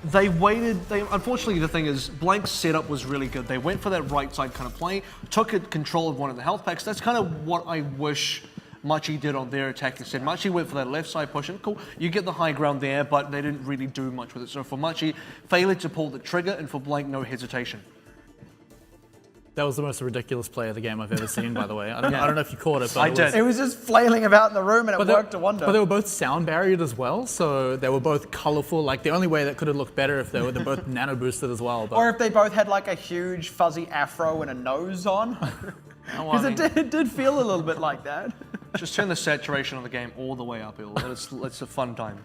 they waited. Unfortunately, the thing is, Blank's setup was really good. They went for that right side kind of play, took control of one of the health packs. That's kind of what I wish Machi did on their attack instead. Machi went for that left side push, and cool, you get the high ground there, but they didn't really do much with it. So for Machi, failure to pull the trigger, and for Blank, no hesitation.
That was the most ridiculous play of the game I've ever seen, by the way. I don't know if you caught it, but
I did.
It was just flailing about in the room, and it worked a wonder.
But they were both sound barriered as well, so they were both colorful. Like the only way that could have looked better if they're both nano boosted as well. But
Or if they both had like a huge fuzzy afro and a nose on. Because it did feel a little bit like that.
Just turn the saturation of the game all the way up. It's a fun time.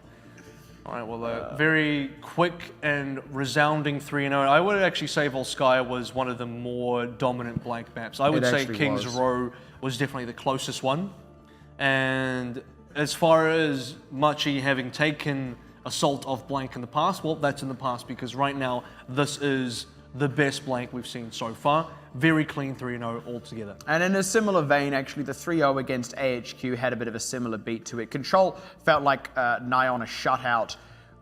All right, well, very quick and resounding 3-0. I would actually say Volskaya was one of the more dominant Blank maps. I would say King's Row was definitely the closest one. And as far as Machi having taken Assault of Blank in the past, well, that's in the past, because right now this is the best Blank we've seen so far. Very clean 3-0 altogether.
And in a similar vein, actually, the 3-0 against AHQ had a bit of a similar beat to it. Control felt like nigh on a shutout,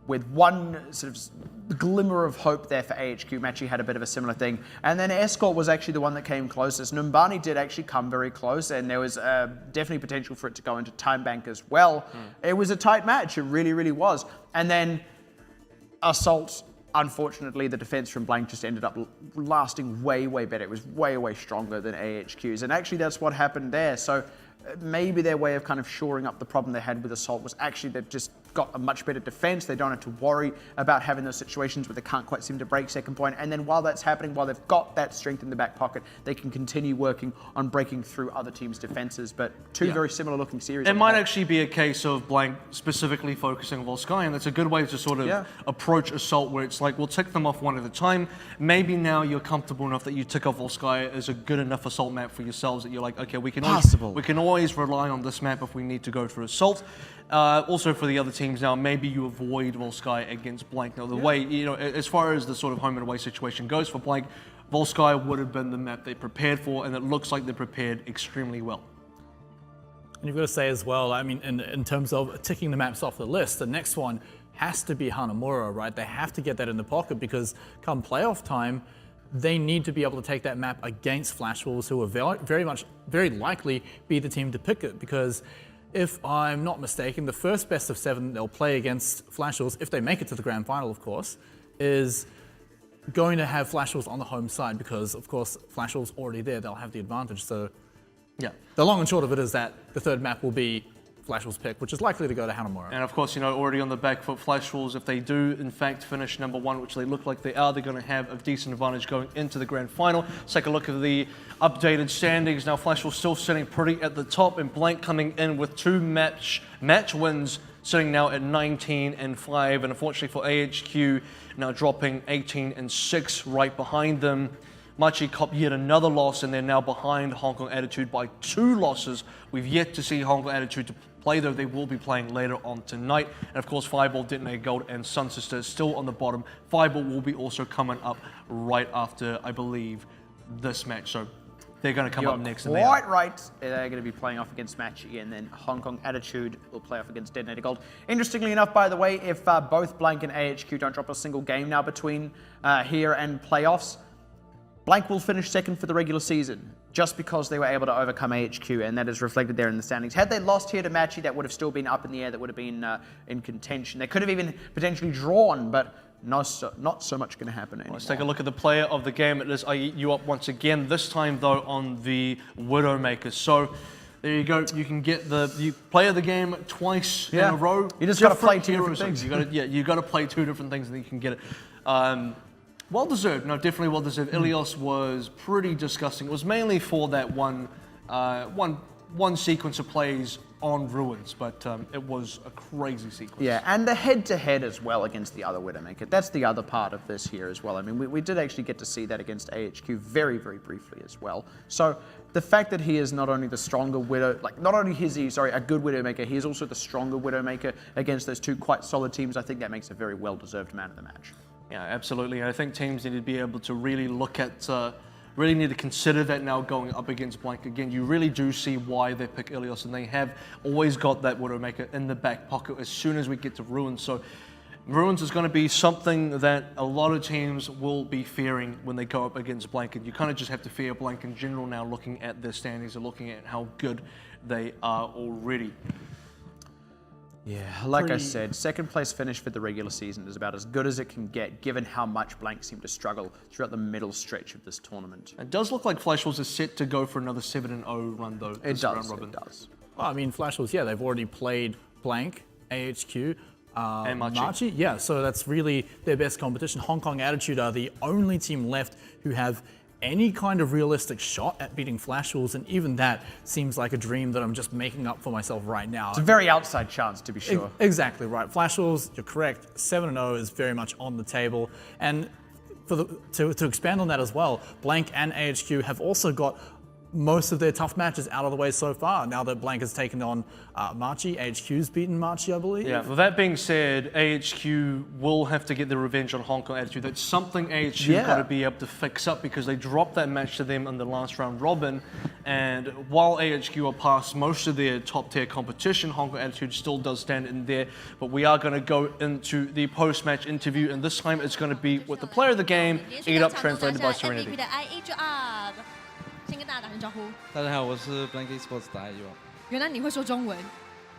with one sort of glimmer of hope there for AHQ. Machi had a bit of a similar thing. And then Escort was actually the one that came closest. Numbani did actually come very close, and there was definitely potential for it to go into time bank as well. It was a tight match. It really, really was. And then Assault, unfortunately, the defense from Blank just ended up lasting way, way better. It was way, way stronger than AHQ's. And actually, that's what happened there. So maybe their way of kind of shoring up the problem they had with Assault was actually they've just got a much better defense. They don't have to worry about having those situations where they can't quite seem to break second point. And then while that's happening, while they've got that strength in the back pocket, they can continue working on breaking through other teams' defenses. But two very similar looking series.
It might actually be a case of Blank specifically focusing on Volskaya, and that's a good way to sort of approach Assault, where it's like, we'll tick them off one at a time. Maybe now you're comfortable enough that you tick off Volskaya as a good enough Assault map for yourselves that you're like, okay, we can always rely on this map if we need to go for Assault. Also for the other teams now, maybe you avoid Volskaya against Blank. Now the way, you know, as far as the sort of home and away situation goes for Blank, Volskaya would have been the map they prepared for, and it looks like they're prepared extremely well.
And you've got to say as well, I mean, in terms of ticking the maps off the list, the next one has to be Hanamura, right? They have to get that in the pocket, because come playoff time, they need to be able to take that map against Flash Wolves, who will very likely be the team to pick it, because if I'm not mistaken, the first best of 7 they'll play against Flash Wolves, if they make it to the grand final, of course, is going to have Flash Wolves on the home side, because, of course, Flash Wolves already there, they'll have the advantage. So, yeah, the long and short of it is that the third map will be Flash Wolves' pick, which is likely to go to Hanamura.
And of course, you know, already on the back foot, Flash Wolves, if they do in fact finish number 1, which they look like they are, they're going to have a decent advantage going into the grand final. Let's take a look at the updated standings. Now, Flash Wolves still sitting pretty at the top, and Blank coming in with 2 match wins, sitting now at 19-5. And unfortunately for AHQ, now dropping 18-6 right behind them. Machi cop yet another loss, and they're now behind Hong Kong Attitude by 2 losses. We've yet to see Hong Kong Attitude to play, though they will be playing later on tonight. And of course, Fireball, Detonator Gold, and Sun Sister is still on the bottom. Fireball will be also coming up right after, I believe, this match. So they're going to come up next.
Quite right. They're going to be playing off against Machi, and then Hong Kong Attitude will play off against Detonator Gold. Interestingly enough, by the way, if both Blank and AHQ don't drop a single game now between here and playoffs, Blank will finish second for the regular season, just because they were able to overcome AHQ, and that is reflected there in the standings. Had they lost here to Machi, that would have still been up in the air, that would have been in contention. They could have even potentially drawn, but not so much going to happen anymore.
Let's take a look at the player of the game. It is I Eat You Up once again, this time though on the Widowmaker. So there you go. You can get the player of the game twice in a row.
You just got to play 2 different things.
You got to play 2 different things, and then you can get it. Well deserved. No, definitely well deserved. Ilios was pretty disgusting. It was mainly for that one sequence of plays on Ruins, but it was a crazy sequence.
Yeah, and the head-to-head as well against the other Widowmaker. That's the other part of this here as well. I mean, we did actually get to see that against AHQ very, very briefly as well. So the fact that he is not only the stronger Widow, like not only is he, a good Widowmaker, he is also the stronger Widowmaker against those 2 quite solid teams. I think that makes a very well-deserved man of the match.
Yeah, absolutely. I think teams need to be able to really look at, really need to consider that now going up against Blank again. You really do see why they pick Ilios, and they have always got that Widowmaker in the back pocket as soon as we get to Ruins. So Ruins is going to be something that a lot of teams will be fearing when they go up against Blank, and you kind of just have to fear Blank in general now, looking at their standings and looking at how good they are already.
Yeah, like I said, second place finish for the regular season is about as good as it can get, given how much Blank seemed to struggle throughout the middle stretch of this tournament.
It does look like Flash Wolves is set to go for another 7-0 run though.
It does, it does.
Well, I mean, Flash Wolves, they've already played Blank, AHQ,
and
Machi. Yeah, so that's really their best competition. Hong Kong Attitude are the only team left who have any kind of realistic shot at beating Flash Wolves, and even that seems like a dream that I'm just making up for myself right now.
It's a very outside chance, to be sure.
Exactly right. Flash Wolves, you're correct. 7-0 is very much on the table, and to expand on that as well, Blank and AHQ have also got most of their tough matches out of the way so far. Now that Blank has taken on Machi, AHQ's beaten Machi, I believe.
Yeah, with that being said, AHQ will have to get their revenge on Hong Kong Attitude. That's something AHQ got to be able to fix up because they dropped that match to them in the last round robin. And while AHQ are past most of their top tier competition, Hong Kong Attitude still does stand in there. But we are going to go into the post-match interview, and this time it's going to be with the player of the game, Eat Up, translated by Serenity.
先跟大家打声招呼。
大家好，我是 Blank Esports 的 IU。
原来你会说中文，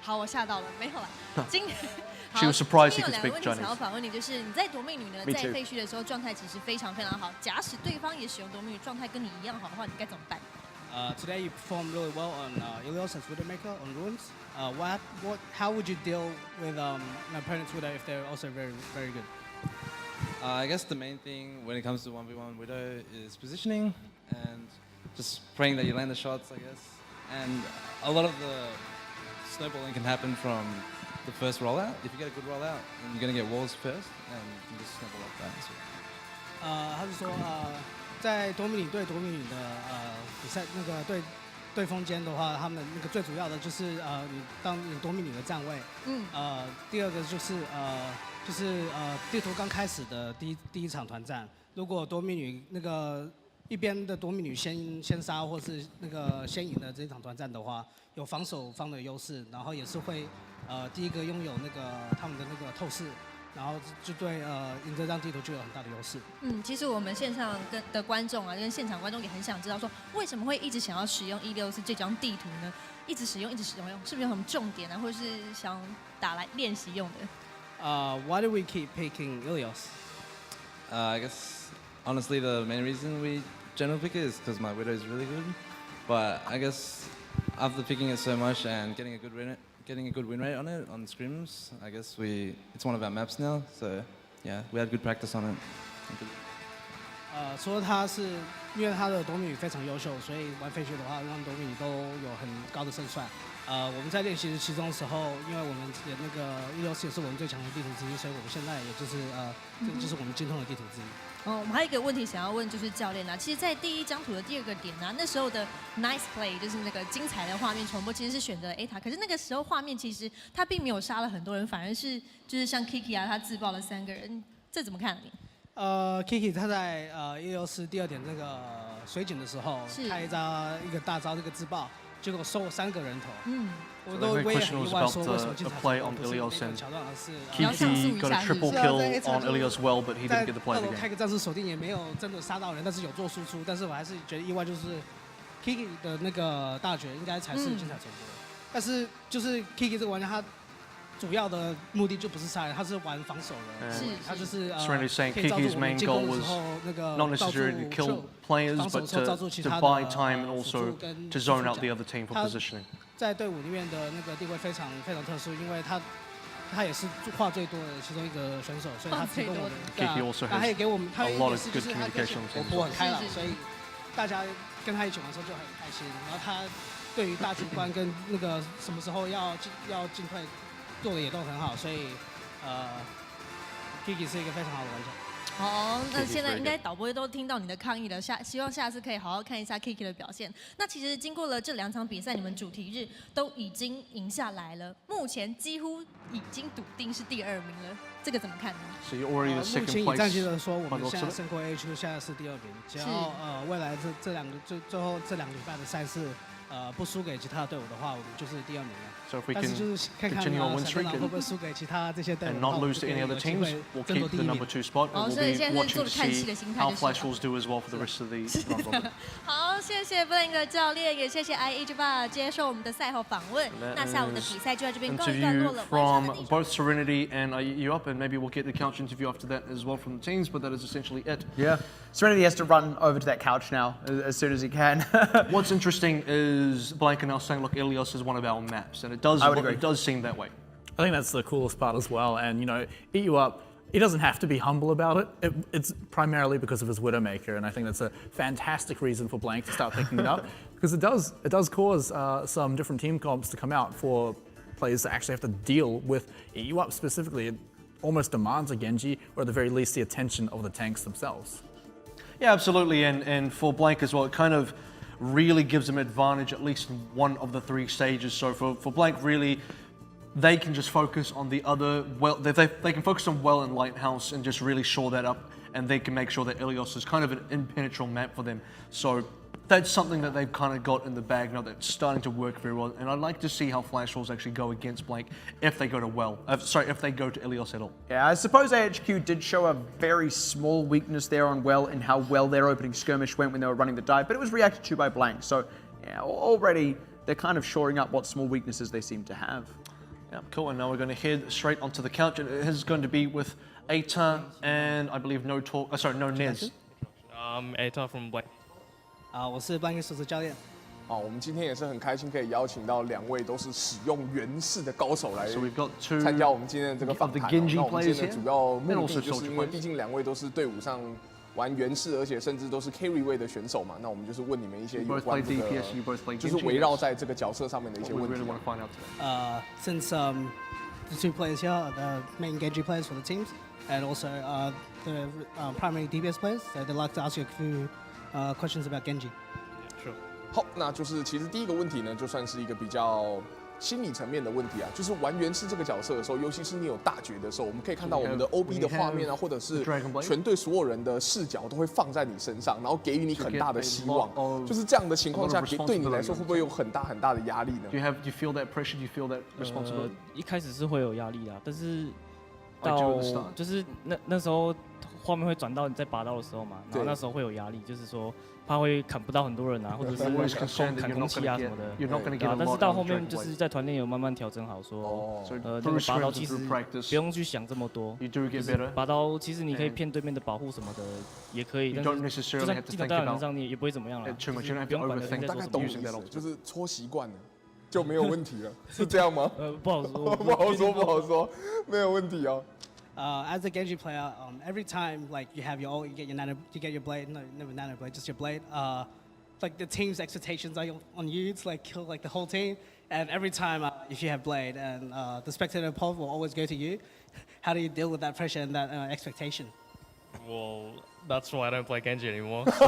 好，我吓到了，没有啦。
She was surprised he
有
could
两个
speak
问题想
Chinese.
要反问你，就是你在夺命女呢，
Me
在
too.
废墟的时候状态其实非常非常好。假使对方也使用夺命女，状态跟你一样好的话，你该怎么办？
Today you performed really well on Ilios and Widowmaker on runes. How would you deal with an opponent's Widow if they're also very, very good?
I guess the main thing when it comes to 1v1 Widow is positioning and just praying that you land the shots, I guess. And a lot of the snowballing can happen from the first rollout. If you get a good rollout, then you're going to get walls first, and you can just snowball up that. So.
他是说在多米女对多米女的比赛那个对锋间的话，他们那个最主要的就是你当你多米女的站位。第二个就是地图刚开始的第一场团战，如果多米女那个一边的夺命女先杀，或是那个先赢的这一场团战的话，有防守方的优势，然后也是会第一个拥有那个他们的那个透视，然后就对赢这张地图就有很大的优势。
其实我们线上的观众啊，跟现场观众也很想知道说，为什么会一直想要使用Ilios这张地图呢？一直使用，是不是有什么重点啊，或者是想打来练习用的
？Why do we keep picking Ilios?
I guess honestly the main reason we general pick it is because my Widow is really good. But I guess after picking it so much and getting a good win rate on it on scrims, I guess it's one of our maps now. So yeah, we had good practice on it.
说他是因为他的夺命女非常优秀，所以玩废墟的话，让夺命女都有很高的胜算。我们在练习其中的时候，因为我们的那个Ilios也是我们最强的地图之一，所以我们现在也就是这就是我们精通的地图之一。
我们还有一个问题想要问，就是教练啊，其实，在第一张图的第二个点啊，那时候的 nice play 就是那个精彩的画面重播，其实是选择了 A 塔，可是那个时候画面其实他并没有杀了很多人，反而是就是像 Kiki 啊，他自爆了3个人，这怎么看你
？Kiki 他在Ilios第二点那个水井的时候，开一个大招，这个自爆。结果收了3个人头，我都我也很意外，说为什么经常桥段是
Kiki got a triple kill on Ilios well, but he didn't get the play again.
开个战术锁定也没有真的杀到人，但是有做输出，但是我还是觉得意外，就是 Kiki 的那个大绝应该才是精彩重播，但是就是 Kiki 这个玩家他主要的目的就不是杀人，他是玩防守的，他就是
Serenity saying Kiki's main goal was not necessarily to kill players, but to buy time and also to zone out the other team for positioning.
在队伍里面的那个地位非常非常特殊，因为他也是话最多的其中一个选手，所以他提供我们，Kiki
also
他也给我们，他
a
也
lot of
是
good
就是他
communication.
活泼很开朗，所以大家跟他一起玩的时候就很开心。然后他对于大局观跟那个什么时候要进退。做的也都很好，所以Kiki 是一个非常好的玩家。
好，那现在应该导播都听到你的抗议了，希望下次可以好好看一下 Kiki 的表现。那其实经过了这2场比赛，你们主题日都已经赢下来了，目前几乎已经笃定是第2名了，这个怎么看呢？
So you're already the second
目前以
place.
战绩来说，我们现在胜过 A 区，现在是第2名。只要未来这2个最后这2个礼拜的赛事不输给其他的队伍的话，我们就是第2名了。
So if we
但是就是看看
continue on win
闪电
streak
狼会不会输给其他这些队伍
and
的话，
not
我们
lose
就
to
可以
any other
有机
teams,
会
we'll
争夺
keep
第
the
1
number
名。
2 spot. And
所以
we'll
现
be
在是坐
watching
着
to
看戏
see
的心态
how
就是了。
Flash Wolves do as well for the rest of the round robin.
好，谢谢 Blank 教练，也谢谢 IH 接受我们的赛后访问。那下午的比赛就在这边告一段落
Interview
了。
from both Serenity and You Up, and maybe we'll get the couch interview after that as well from the teams, but that is essentially it.
Yeah. Serenity has to run over to that couch now as soon as he can.
What's interesting is Blank are now saying, look, Ilios is one of our maps, and it does seem that way.
I think that's the coolest part as well. And, Eat You Up, he doesn't have to be humble about it. It's primarily because of his Widowmaker, and I think that's a fantastic reason for Blank to start picking it up, because it does cause some different team comps to come out for players to actually have to deal with Eat You Up specifically. It almost demands a Genji, or at the very least the attention of the tanks themselves.
Yeah, absolutely, and for Blank as well, it kind of really gives them advantage at least in one of the 3 stages. So for Blank, really, they can just focus on the other, they can focus on Well and Lighthouse and just really shore that up, and they can make sure that Ilios is kind of an impenetrable map for them. So that's something that they've kind of got in the bag now that's starting to work very well, and I'd like to see how Flash Wolves actually go against Blank if they go to if they go to Ilios at all.
Yeah, I suppose AHQ did show a very small weakness there on Well in how well their opening skirmish went when they were running the dive, but it was reacted to by Blank. So yeah, already they're kind of shoring up what small weaknesses they seem to have.
Yeah, cool. And now we're going to head straight onto the couch. It is going to be with Aita and I believe no Nez.
Aita from Black.
我是 Blank 手指教练。
好，我们今天也是很开心可以邀请到2位都是使用源氏的高手来
So we've got 2
参加我们今天的这个访谈。
of the Genji
那我们今天
players
的主要目
here,
的
and also
就是因为毕竟2位都是队伍上玩源氏，而且甚至都是 carry 位的选手嘛。那我们就是问你们一些有关这
you both play
个，就是
Genji.
围绕在这个角色上面的一些
What we
问题
really
啊。
want to find out today.
Since the 2 players here are the main Genji players for the teams, and also the primary DPS players, so they'd like to ask you a few questions about Genji.
好，那就是其实第一个问题呢，就算是一个比较心理层面的问题啊，就是玩源氏这个角色的时候，尤其是你有大绝的时候，我们可以看到我们的 OB 的画面啊，或者是全队所有人的视角都会放在你身上，然后给予你很大的希望。就是这样的情况下，对你来说会不会有很大的压力呢
Do you feel that pressure? Do you feel that responsibility?
一开始是会有压力的，但是
I do
到
understand.
就是那时候画面会转到你在拔刀的时候嘛，然后那时候会有压力，就是说怕会砍不到很多人啊，或者是
Always concerned that
砍
you're
空
not
气
going
啊
to
什
get
么的。
you're not going to get a
但是
lot
到
out
后
of
面
Dragon
就是
Blade.
在团练有慢慢调整好，说
So
那
through
个拔刀
scrims
其
and
实
through practice,
不用去想这么多，
you do
就
get
是
better.
拔刀其实你可以
And
骗对面的保护什么的也可以，
You
但
don't
是
necessarily
就算
have to
基本
think
到人
about
上你也不会怎么样啦，
it too much.
就
You don't have
是不
to
用管人
overthink
在做什么
大概懂你。
using
意
that
思，
ultimate.
就是搓习惯了就没有问题了，是这样吗？
不好说，
不好说，不好说，没有问题哦。
As a Genji player, every time like you have you get your blade, no, never nano blade, just your blade. Like the team's expectations are on you to like kill like the whole team, and every time if you have blade and the spectator pulse will always go to you. How do you deal with that pressure and that expectation?
Well, that's why I don't play Genji anymore. So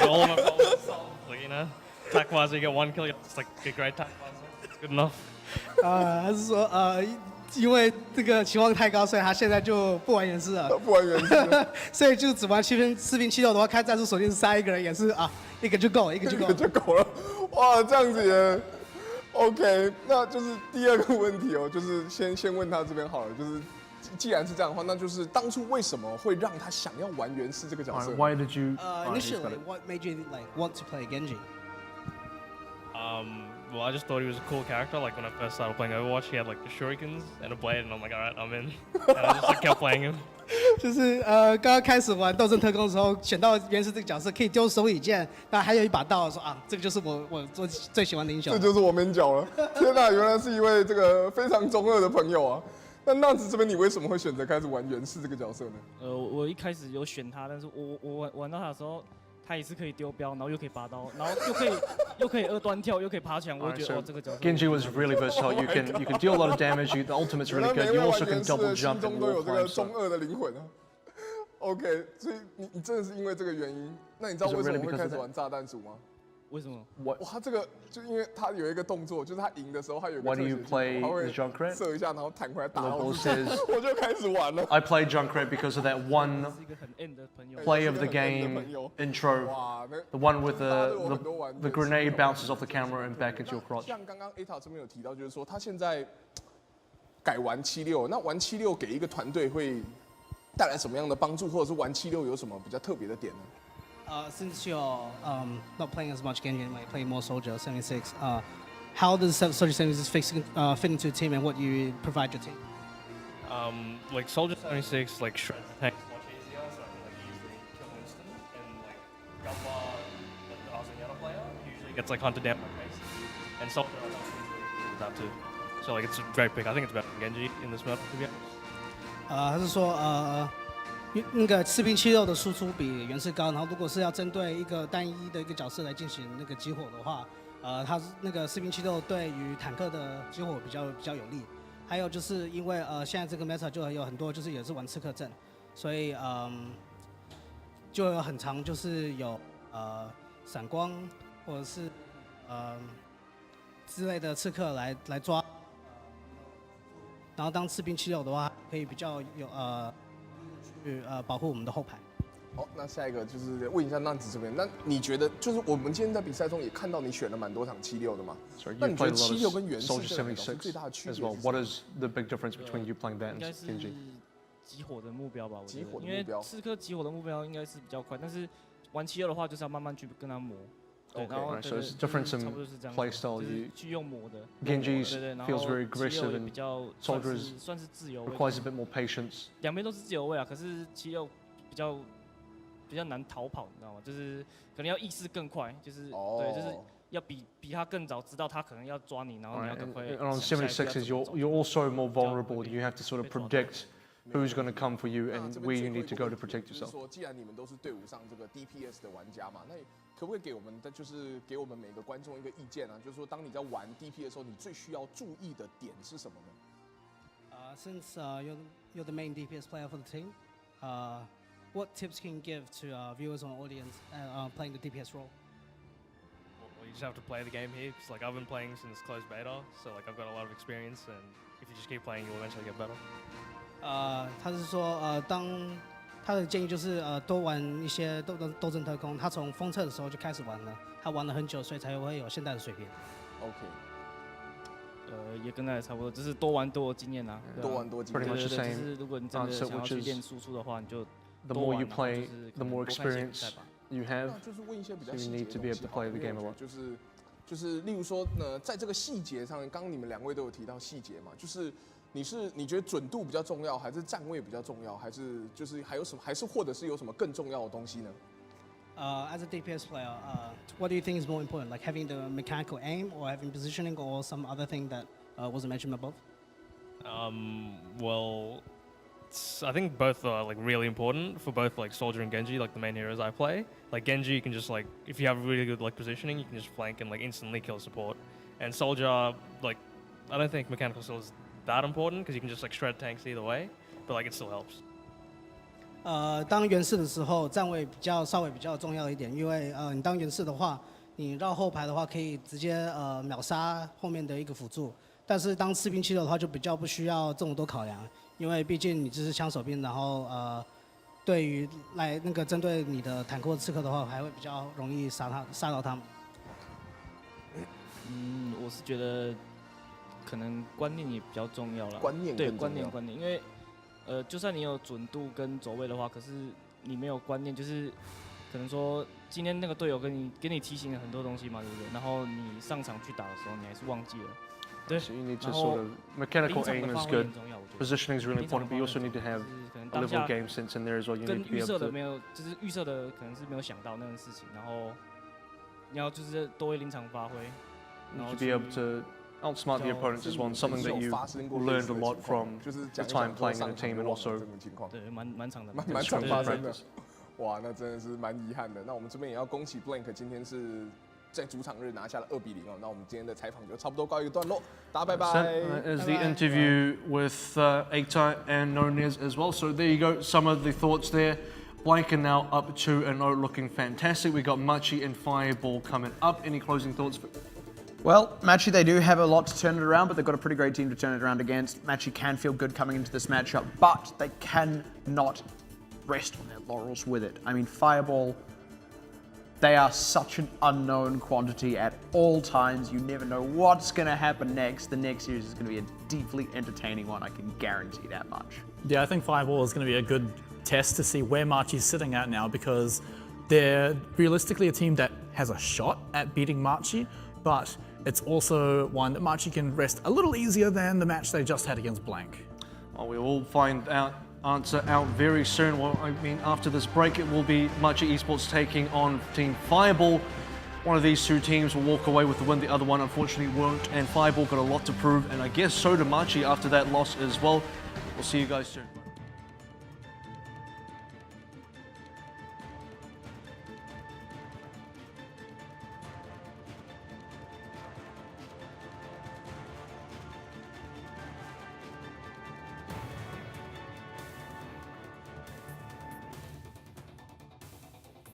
all of my problems solved. Like, attack wise, you get 1 kill, it's like a great attack wise, it's good enough.
他是说因为这个期望太高，所以他现在就不玩源氏了。
不玩源氏，
所以就只玩4拼7肉的话，开战术锁定杀一个人也是一个就够，一个就够。
就够了。哇，这样子也 OK。那就是第2个问题哦，就是先问他这边好了，就是既然是这样的话，那就是当初为什么会让他想要玩源氏这个角色
Why did you?
Initially, what made you like want to play Genji?
Well, I just thought he was a cool character. Like when I first started playing Overwatch, he had like the shurikens and a blade, and I'm like, all right, I'm in. And I just like, kept playing him.
就是刚刚开始玩斗争特工的时候，选到源氏这个角色可以丢手里剑，那还有一把刀，说这个就是我最喜欢的英雄。
这就是我们角了。天哪，原来是一位这个非常中二的朋友啊。那娜子这边，你为什么会选择开始玩源氏这个角色呢？
我一开始有选他，但是我玩到他的时候。他也是可以丢镖，然后又可以拔刀，然后又可以2段跳，又可以爬墙，我就觉得这个角色。
Genji was really versatile. You can deal a lot of damage. The ultimate's really good. You also can double jump
心中
and
都有
wall
这个
climb.
中二的灵魂啊。OK， 所以你真的是因为这个原因？那你知道为什么会开始玩炸弹鼠吗？
为什么？
哇，这个就因为他有一个动作，就是他赢的时候，他有一个
Why do you play
他会
the Junkrat?
射一下，然后弹回来打到
Local
自己
says
我就开始玩了。
I play Junkrat because of that one
是一个很 end 的朋友。
play of the game intro,
哇，
the one with
大家都有很多玩
the grenade bounces off the camera and back into your crotch.
像刚刚 ATA 这边有提到，就是说他现在改玩76，那玩76给一个团队会带来什么样的帮助，或者是玩76有什么比较特别的点呢？
Since you're not playing as much Genji anymore, you play more Soldier 76. How does Soldier 76 fit into a team, and what you provide your team?
Like Soldier 76, like shreds the tanks much easier, so I can like easily kill Winston. And like Gumba, the Arsenal player, usually gets like hunted down by Mace. And Soldier I don't usually do that too. So like it's a great pick. I think it's better than Genji in this map to be honest.
他是说那个士兵76的输出比原式高，然后如果是要针对一个单一的一个角色来进行那个激活的话，它那个士兵76对于坦克的激活比较有利。还有就是因为现在这个 meta 就有很多就是也是玩刺客阵，所以就有很长就是有闪光或者是之类的刺客来抓，然后当士兵76的话，可以比较有去保护我们的后排。
好，那下一个就是问一下浪子这边，那你觉得就是我们今天在比赛中也看到你选了蛮多场76的嘛？
Sorry,
那
you
你觉得
played a lot
76
of
跟原式
Soldier
这两个角色最
76
大的区
as
别
well.
是什
What
么？
is the big difference between you playing that
应
and
该是
Genji?
激活的目标吧，我觉
激活
得，因为
的目标
刺客激活的目标应该是比较快，但是玩76的话就是要慢慢去跟他磨。对，
Okay,
然后
right,
对
so
对
it's
就是
different
差
in
不多是这样
play style.
就是
You
去用磨的。
Genji's
对对，然
feels
后
very
76
aggressive
也
and
比较
Soldier is
算是自由位，
requires a bit more patience.
两边都是自由位啊，可是76比较难逃跑，你知道吗？就是可能要意识更快，就是对，就是要比他更早知道他可能要抓你，然后你要
Right,
赶快
and on
想下一步要
76s,
怎么走
you're also more vulnerable. You have to sort of predict who's going to come for you
那
and
这
where
边
you
最后
need
一
to
个
go
问
to
题
protect
就是
yourself.
说，既然你们都是队伍上这个 DPS 的玩家嘛，那可不可以给我们的就是给我们每个观众一个意见啊？就是说，当你在玩 DPS 的时候，你最需要注意的点是什么呢？
Since you're the main DPS player for the team, what tips can you give to viewers or audience playing the DPS role?
Well, you just have to play the game here. Because like I've been playing since closed beta, so like I've got a lot of experience, and if you just keep playing, you'll eventually get better.
他是说当他的建议就是多玩一些斗争特工，他从封测的时候就开始玩了，他玩了很久，所以才会有现在的水平。
OK，
也跟他也差不多，就是多玩多有经验啊，对啊
多玩多经
Pretty
验。
much
对
the
对对，就
same
是如果你真的
answer,
想要
which
去
is
练输出的话，你就
the
多
more
玩
you
然后
play,
就是可
the
能
more
多看一些比
experience
赛吧。
you have.
那就是问一些比较
So you
细节
need
的
to be
东
able
西
to
好了
play the
因为
game
我
a
觉
lot.
得就是例如说呢，在这个细节上，刚刚你们两位都有提到细节嘛，就是你觉得准度比较重要，还是站位比较重要，还是就是还有什么，还是或者是有什么更重要的东西呢？
As a DPS player, what do you think is more important, like having the mechanical aim, or having positioning, or some other thing that wasn't mentioned above?
Well, I think both are like really important for both like Soldier and Genji, like the main heroes I play. Like Genji, you can just like if you have really good like positioning, you can just flank and like instantly kill support. And Soldier, like I don't think mechanical skill is that important because you can just like shred tanks either way, but like it still helps.
当原式的时候，站位稍微比较重要一点，因为你当原式的话，你绕后排的话可以直接秒杀后面的一个辅助。但是当士兵76的话，就比较不需要这么多考量，因为毕竟你只是枪手兵，然后对于那个针对你的坦克或刺客的话，还会比较容易杀到他们。
我是觉得可能观念也比较重要了。
观念
对
更重要
观念，因为就算你有准度跟走位的话，可是你没有观念，就是可能说今天那个队友给你提醒了很多东西嘛，对不对？然后你上场去打的时候，你还是忘记了。对，
So you need to
然
sort
后
of mechanical
临场
aim
的
is
发挥
good.
很重要，我觉得。
Positioning is really
临场的
important, but you
发
also
挥
need to
很
have
重要就是可能
a
当
level
下
of game sense in there as well. You
跟
need to be
预
able
设的
to
没有，就是预设的可能是没有想到那件事情，然后你要就是多会临场发挥，然后
to be able to outsmart the opponents as well. And something that you learned a lot from
就是
the
讲一
time
讲
playing in
上
a
场
team
就
and
忘了
also
这种情况。
对蛮常的，
蛮常
对
发生的
practice。
哇，那真的是蛮遗憾的。那我们这边也要恭喜 Blank 今天是在主场日拿下了2-0哦。那我们今天的采访就差不多告一个段落，大家拜拜。
That is the interview with Eita and Nunez as well. So there you go, some of the thoughts there Blank are now up 2-0, looking fantastic. We got Machi and Fireball coming up. Any closing thoughts?
Well, Machi, they do have a lot to turn it around, but they've got a pretty great team to turn it around against. Machi can feel good coming into this matchup, but they cannot rest on their laurels with it. I mean, Fireball, they are such an unknown quantity at all times. You never know what's going to happen next. The next series is going to be a deeply entertaining one, I can guarantee that much.
Yeah, I think Fireball is going to be a good test to see where Machi's sitting at now, because they're realistically a team that has a shot at beating Machi, but it's also one that Machi can rest a little easier than the match they just had against Blank.
Well, we will find out answer out very soon. Well, I mean, after this break, it will be Machi Esports taking on Team Fireball. One of these two teams will walk away with the win, the other one unfortunately won't, and Fireball got a lot to prove, and I guess so did Machi after that loss as well. We'll see you guys soon.